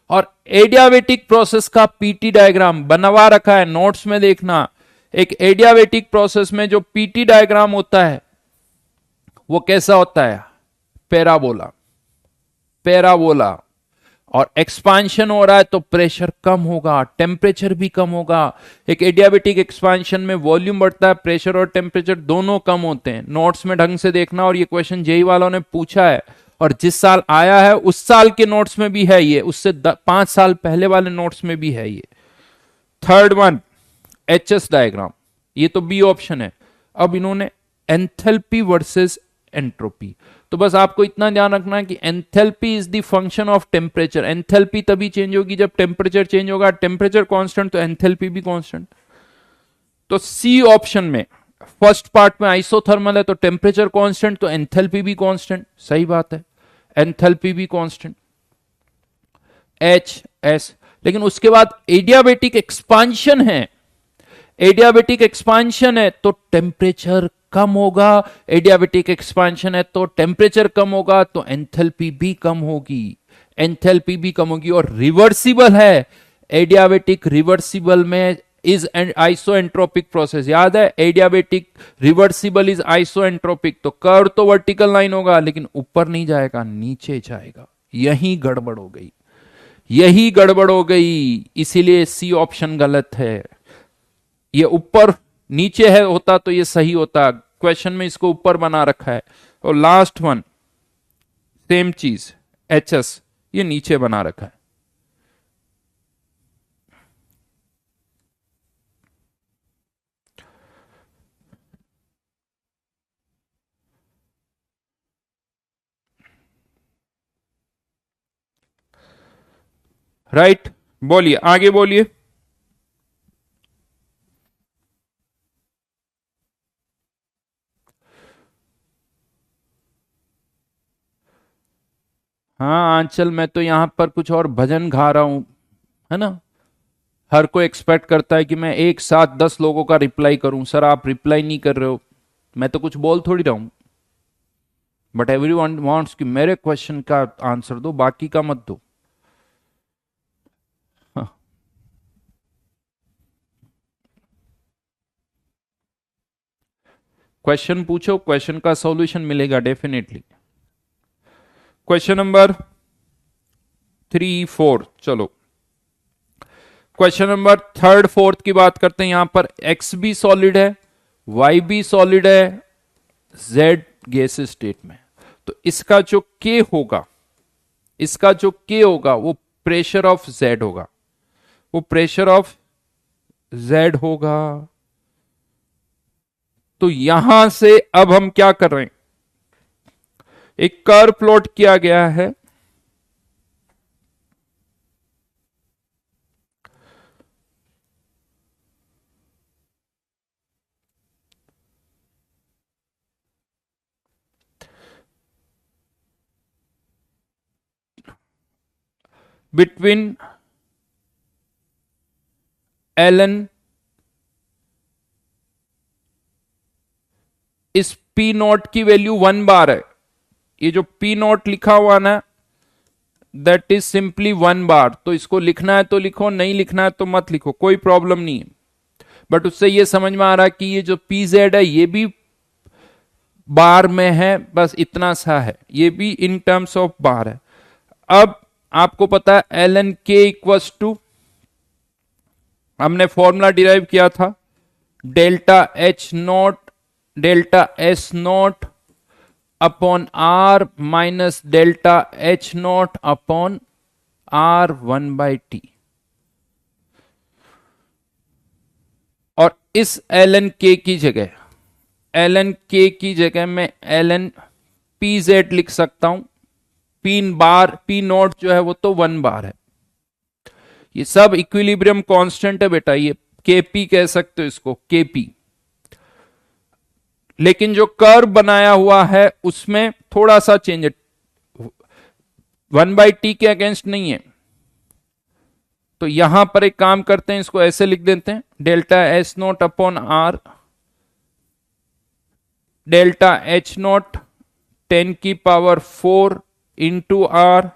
और एडियाबेटिक प्रोसेस का पीटी डायग्राम बनवा रखा है, नोट्स में देखना। एक एडियाबेटिक प्रोसेस में जो पीटी डायग्राम होता है वो कैसा होता है? Parabola, parabola. और एक्सपांशन हो रहा है तो प्रेशर कम होगा, टेम्परेचर भी कम होगा। एक एडियाबेटिक एक्सपांशन में वॉल्यूम बढ़ता है, प्रेशर और टेम्परेचर दोनों कम होते हैं। नोट्स में ढंग से देखना, और ये क्वेश्चन जेई वालों ने पूछा है, और जिस साल आया है उस साल के नोट्स में भी है ये, उससे 5 साल पहले वाले नोट्स में भी है ये। थर्ड वन एचएस डायग्राम, ये तो बी ऑप्शन है। अब इन्होंने एंथैल्पी वर्सेस एंट्रोपी, तो बस आपको इतना ध्यान रखना है कि enthalpy is the function of temperature. Enthalpy तभी चेंज होगी जब टेम्परेचर चेंज होगा, टेम्परेचर कांस्टेंट तो एंथैल्पी भी कांस्टेंट। तो सी ऑप्शन में फर्स्ट पार्ट में आइसोथर्मल है तो टेम्परेचर कांस्टेंट तो एंथैल्पी भी कांस्टेंट, सही बात है, एंथैल्पी भी कांस्टेंट, एच एस। लेकिन उसके बाद एडियाबेटिक एक्सपांशन है, एडियाबेटिक एक्सपांशन है तो टेम्परेचर कम होगा, एडियाबेटिक एक्सपांशन है तो टेम्परेचर कम होगा, तो एंथैल्पी भी कम होगी, एंथैल्पी भी कम होगी। और रिवर्सिबल है, एडियाबेटिक रिवर्सिबल में इज आइसोएंट्रोपिक प्रोसेस, याद है, एडियाबेटिक रिवर्सिबल इज आइसोएंट्रोपिक। तो कर्व तो वर्टिकल लाइन होगा लेकिन ऊपर नहीं जाएगा, नीचे जाएगा। यही गड़बड़ हो गई, यही गड़बड़ हो गई, इसीलिए सी ऑप्शन गलत है। ये ऊपर नीचे है होता तो ये सही होता, क्वेश्चन में इसको ऊपर बना रखा है। और लास्ट वन सेम चीज, एचएस, ये नीचे बना रखा है। राइट, बोलिए, आगे बोलिए। हाँ आंचल, मैं तो यहां पर कुछ और भजन गा रहा हूं, है ना। हर कोई एक्सपेक्ट करता है कि मैं एक साथ 10 लोगों का रिप्लाई करूं। सर आप रिप्लाई नहीं कर रहे हो, मैं तो कुछ बोल थोड़ी रहा हूं। बट एवरीवन वांट्स कि मेरे क्वेश्चन का आंसर दो, बाकी का मत दो। क्वेश्चन पूछो, क्वेश्चन का सॉल्यूशन मिलेगा डेफिनेटली। क्वेश्चन नंबर 3, 4, चलो क्वेश्चन नंबर 3, 4 की बात करते हैं। यहां पर x भी सॉलिड है, y भी सॉलिड है, z गैस स्टेट में। तो इसका जो k होगा, इसका जो k होगा वो प्रेशर ऑफ z होगा, वो प्रेशर ऑफ z होगा। तो यहां से अब हम क्या कर रहे हैं, एक कर्व प्लॉट किया गया है। बिटवीन एलन, इस पी नॉट की वैल्यू 1 बार है। ये जो पी नॉट लिखा हुआ ना, दैट इज सिंपली 1 बार। तो इसको लिखना है तो लिखो, नहीं लिखना है तो मत लिखो, कोई प्रॉब्लम नहीं है। बट उससे ये समझ में आ रहा है कि ये जो पी जेड है ये भी बार में है, बस इतना सा है, ये भी इन टर्म्स ऑफ बार है। अब आपको पता है L N K equals to, हमने फॉर्मूला डिराइव किया था, delta H naught delta S naught upon R minus delta H naught upon R 1/t। और इस एल एन के की जगह, एल एन के की जगह मैं एल एन पी जेड लिख सकता हूं। पी बार, पी नॉट जो है वो तो 1 बार है। ये सब इक्विलिब्रियम कांस्टेंट है बेटा, ये केपी कह सकते हो इसको, केपी। लेकिन जो कर्व बनाया हुआ है उसमें थोड़ा सा चेंज है, 1/t के अगेंस्ट नहीं है। तो यहां पर एक काम करते हैं, इसको ऐसे लिख देते हैं, delta S naught upon R delta H naught 10⁴ into R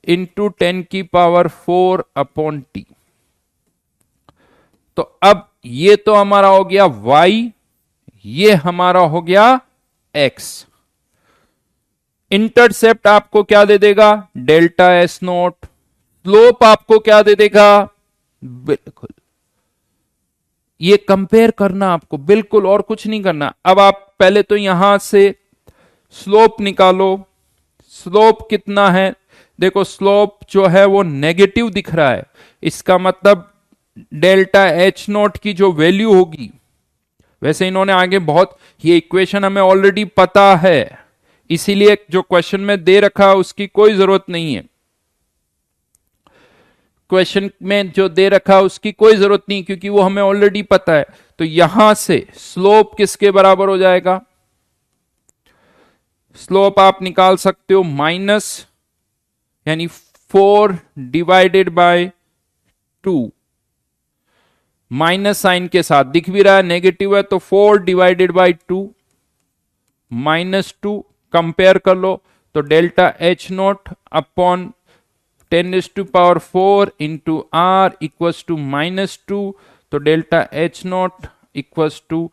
into 10⁴ upon T. तो अब ये तो हमारा हो गया y, ये हमारा हो गया x। इंटरसेप्ट आपको क्या दे देगा, डेल्टा एस नॉट। स्लोप आपको क्या दे देगा, बिल्कुल ये कंपेयर करना आपको, बिल्कुल और कुछ नहीं करना। अब आप पहले तो यहां से स्लोप निकालो। स्लोप कितना है, देखो स्लोप जो है वो नेगेटिव दिख रहा है, इसका मतलब डेल्टा एच नॉट की जो वैल्यू होगी, वैसे इन्होंने आगे बहुत, ये इक्वेशन हमें ऑलरेडी पता है, इसीलिए जो क्वेश्चन में दे रखा है उसकी कोई जरूरत नहीं है। क्वेश्चन में जो दे रखा है उसकी कोई जरूरत नहीं, क्योंकि वो हमें ऑलरेडी पता है। तो यहां से स्लोप किसके बराबर हो जाएगा, स्लोप आप निकाल सकते हो माइनस, यानी 4/2, माइनस साइन के साथ दिख भी रहा है, नेगेटिव है, तो 4/2 -2 कंपेयर कर लो, तो delta H naught upon 10⁴ into R equals to -2, तो delta H naught equals to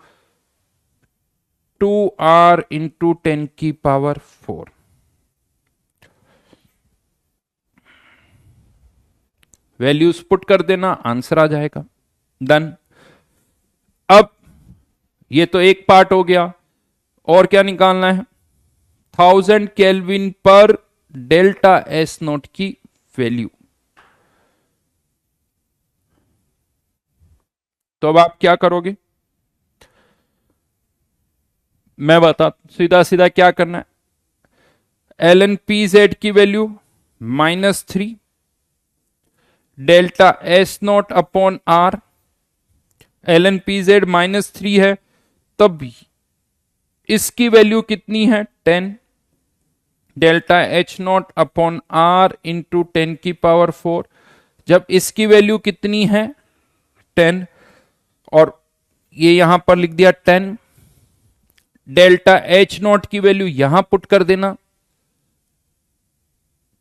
2r into 10⁴। Values put कर देना, आंसर आ जाएगा, डन। अब ये तो एक पार्ट हो गया, और क्या निकालना है, 1000 केल्विन पर डेल्टा एस नॉट की वैल्यू। तो अब आप क्या करोगे, मैं बता, सीधा सीधा क्या करना है, एल एन पी जेड की value -3 delta S naught upon R, L N P Z -3 है, तब इसकी वैल्यू कितनी है 10 delta H naught upon R into 10⁴। जब इसकी वैल्यू कितनी है 10, और ये यहां पर लिख दिया 10 डेल्टा एच नॉट की वैल्यू यहां पुट कर देना,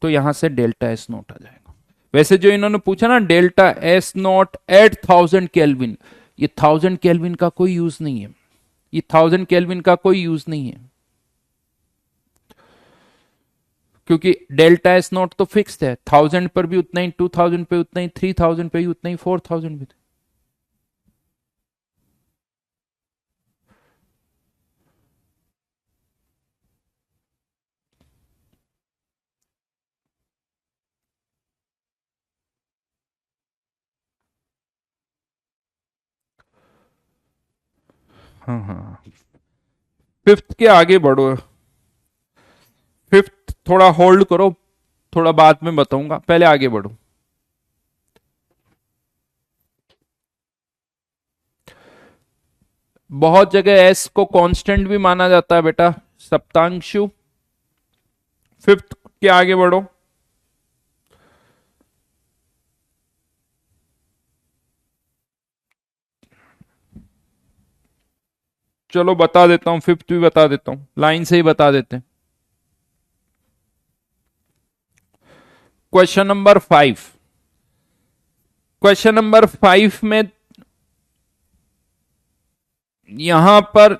तो यहां से डेल्टा एस नॉट आ जाएगा। वैसे जो इन्होंने पूछा ना delta S not at 1000 kelvin, ये 1000 केल्विन का कोई यूज नहीं है, ये 1000 केल्विन का कोई यूज नहीं है, क्योंकि डेल्टा एस नॉट तो फिक्स्ड है, 1000 पर भी उतना ही, 2000 पे उतना ही, 3000 पे ही उतना ही, 4000 पे। हाँ हाँ, फिफ्थ के आगे बढ़ो, फिफ्थ थोड़ा होल्ड करो, थोड़ा बाद में बताऊंगा, पहले आगे बढ़ो। बहुत जगह एस को कांस्टेंट भी माना जाता है बेटा सप्तांशु। फिफ्थ के आगे बढ़ो। चलो बता देता हूं, फिफ्थ भी बता देता हूं, लाइन से ही बता देते हैं। क्वेश्चन नंबर 5, क्वेश्चन नंबर 5 में यहां पर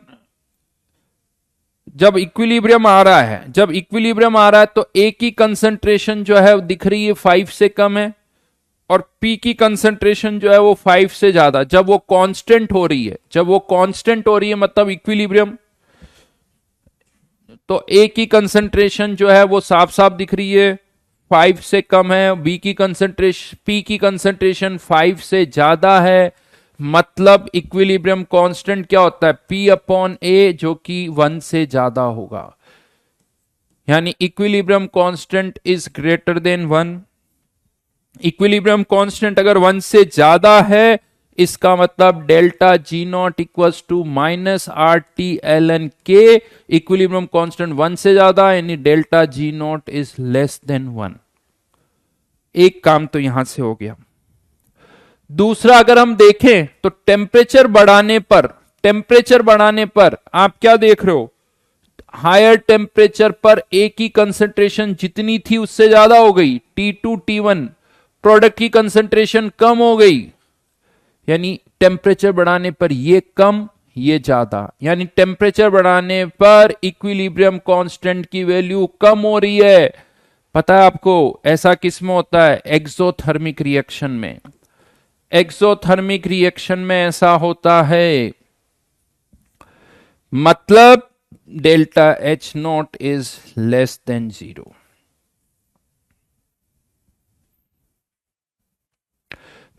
जब इक्विलिब्रियम आ रहा है, जब इक्विलिब्रियम आ रहा है तो ए की कंसंट्रेशन जो है दिख रही है 5 से कम है, और पी की कंसंट्रेशन जो है वो 5 से ज्यादा। जब वो कांस्टेंट हो रही है, जब वो कांस्टेंट हो रही है मतलब इक्विलिब्रियम, तो ए की कंसंट्रेशन जो है वो साफ साफ दिख रही है 5 से कम है, बी की कंसंट्रेशन, पी की कंसंट्रेशन 5 से ज्यादा है, मतलब इक्विलिब्रियम कांस्टेंट क्या होता है, पी अपॉन ए, जो कि 1 से ज्यादा होगा, यानी equilibrium constant is greater than 1। Equilibrium constant अगर 1 से ज्यादा है, इसका मतलब delta G naught equals to minus R T L N K. Equilibrium constant 1 से ज्यादा यानी delta G naught is less than 1। एक काम तो यहां से हो गया। दूसरा अगर हम देखें तो टेम्परेचर बढ़ाने पर, टेम्परेचर बढ़ाने पर आप क्या देख रहे हो, हायर टेम्परेचर पर ए की कंसंट्रेशन जितनी थी उससे ज्यादा हो गई, T2 T1, प्रोडक्ट की कंसंट्रेशन कम हो गई, यानी टेम्परेचर बढ़ाने पर ये कम ये ज्यादा, यानी टेम्परेचर बढ़ाने पर इक्विलिब्रियम कांस्टेंट की वैल्यू कम हो रही है। पता है आपको ऐसा किस में होता है, एक्सोथर्मिक रिएक्शन में। एक्सोथर्मिक रिएक्शन में ऐसा होता है, मतलब delta H not is less than 0।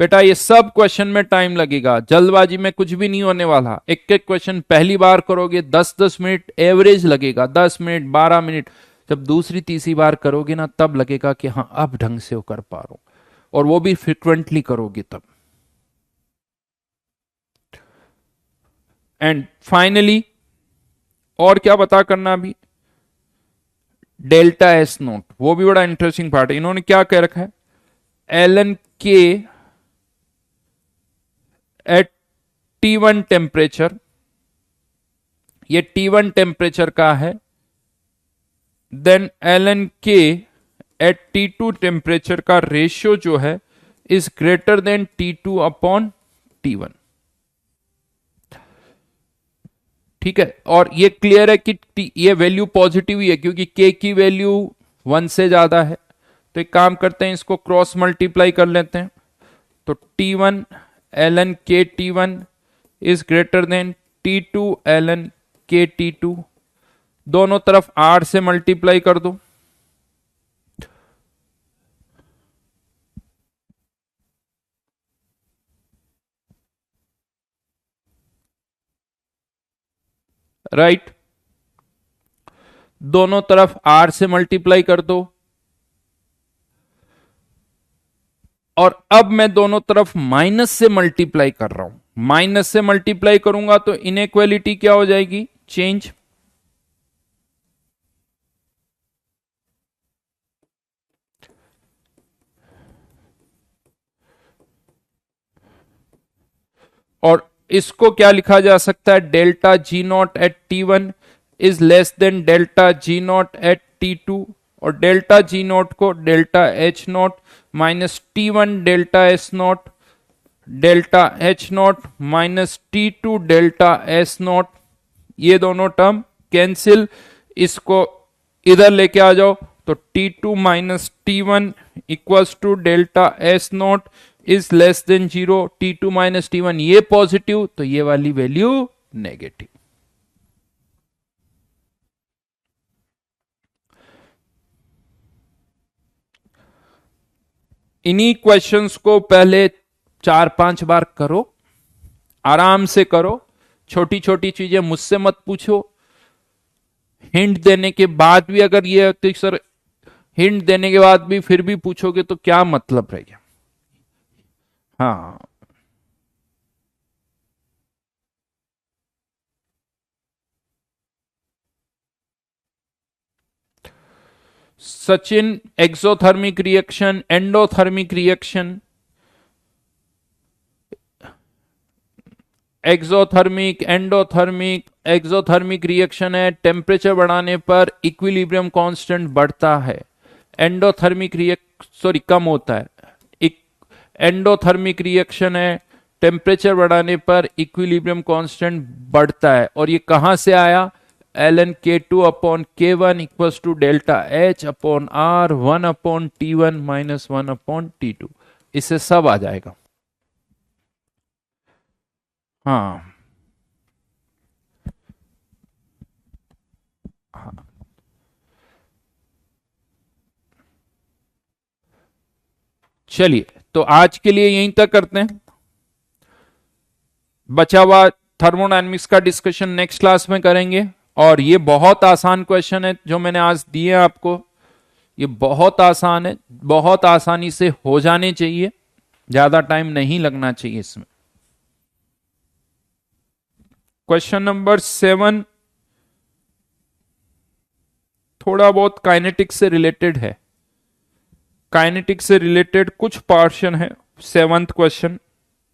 बेटा ये सब क्वेश्चन में टाइम लगेगा, जल्दबाजी में कुछ भी नहीं होने वाला। एक एक क्वेश्चन पहली बार करोगे 10-10 मिनट एवरेज लगेगा, 10 मिनट 12 मिनट। जब दूसरी तीसरी बार करोगे ना तब लगेगा कि हाँ अब ढंग से वो कर पा रहा हूं, और वो भी फ्रिक्वेंटली करोगे तब। एंड फाइनली और क्या पता करना अभी, डेल्टा एस नोट, वो भी बड़ा इंटरेस्टिंग पार्ट है। इन्होंने क्या कह रखा है, एल एन के एट T1 टेम्परेचर, ये T1 टेम्परेचर का है, देन एल एन के एट T2 टेम्परेचर का रेशियो जो है is greater then T2 upon T1। ठीक है, और ये क्लियर है कि ये वैल्यू पॉजिटिव ही है क्योंकि K की वैल्यू 1 से ज्यादा है। तो एक काम करते हैं, इसको क्रॉस मल्टीप्लाई कर लेते हैं, तो T1 ln k T1 is greater then T2 ln k T2, दोनों तरफ R से मल्टीप्लाई कर दो, राइट, दोनों तरफ R से मल्टीप्लाई कर दो, और अब मैं दोनों तरफ माइनस से मल्टीप्लाई कर रहा हूं। माइनस से मल्टीप्लाई करूंगा तो इनइक्वालिटी क्या हो जाएगी, चेंज। और इसको क्या लिखा जा सकता है, delta G not at T1 is less then delta G not at T2, और डेल्टा जी नॉट को delta H not minus T1 delta S not delta H not minus T2 delta S not, ये दोनों term cancel, इसको इधर लेके आ जाओ तो T2 minus T1 equals to delta S naught is less than 0, T2 minus T1 ये positive तो ये वाली वैल्यू नेगेटिव। इन्हीं क्वेश्चंस को पहले 4-5 बार करो, आराम से करो, छोटी छोटी चीजें मुझसे मत पूछो। हिंट देने के बाद भी अगर ये तो सर हिंट देने के बाद भी फिर भी पूछोगे तो क्या मतलब रहेगा। हाँ, Sachin, exothermic reaction, endothermic reaction, exothermic, endothermic, exothermic reaction है टेम्परेचर बढ़ाने पर इक्विलिब्रियम कांस्टेंट बढ़ता है, एंडोथर्मिक सॉरी कम होता है, एंडोथर्मिक रिएक्शन है टेम्परेचर बढ़ाने पर इक्विलिब्रियम कांस्टेंट बढ़ता है, और ये कहां से आया, ln K2 upon K1 equals to delta H upon R 1 upon T1 minus 1 upon T2, इससे सब आ जाएगा। हाँ हाँ, चलिए तो आज के लिए यहीं तक करते हैं, बचा हुआ थर्मोडायनेमिक्स का डिस्कशन नेक्स्ट क्लास में करेंगे। और ये बहुत आसान क्वेश्चन है जो मैंने आज दिए आपको, ये बहुत आसान है, बहुत आसानी से हो जाने चाहिए, ज्यादा टाइम नहीं लगना चाहिए इसमें। क्वेश्चन नंबर 7 थोड़ा बहुत काइनेटिक्स से रिलेटेड है, काइनेटिक्स से रिलेटेड कुछ पोर्शन है 7th क्वेश्चन,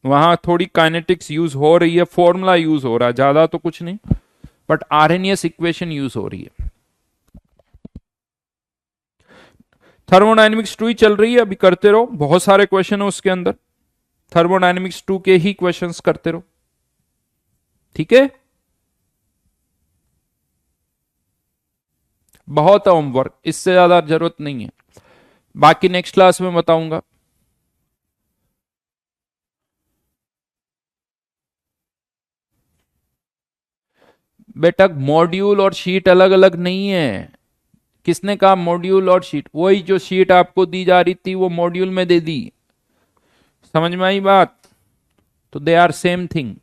वहां थोड़ी काइनेटिक्स यूज हो रही है, फॉर्मूला यूज हो रहा है, ज्यादा तो कुछ नहीं, बट आरएनएस इक्वेशन यूज हो रही है। थर्मोडायनेमिक्स 2 ही चल रही है, अभी करते रहो, बहुत सारे क्वेश्चन है उसके अंदर, थर्मोडायनेमिक्स 2 के ही क्वेश्चंस करते रहो, ठीक है। बहुत है होमवर्क, इससे ज्यादा जरूरत नहीं है, बाकी नेक्स्ट क्लास में बताऊंगा। बेटा मॉड्यूल और शीट अलग अलग नहीं है, किसने कहा मॉड्यूल और शीट, वही जो शीट आपको दी जा रही थी वो मॉड्यूल में दे दी, समझ में आई बात, तो they are same thing.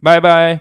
Bye bye.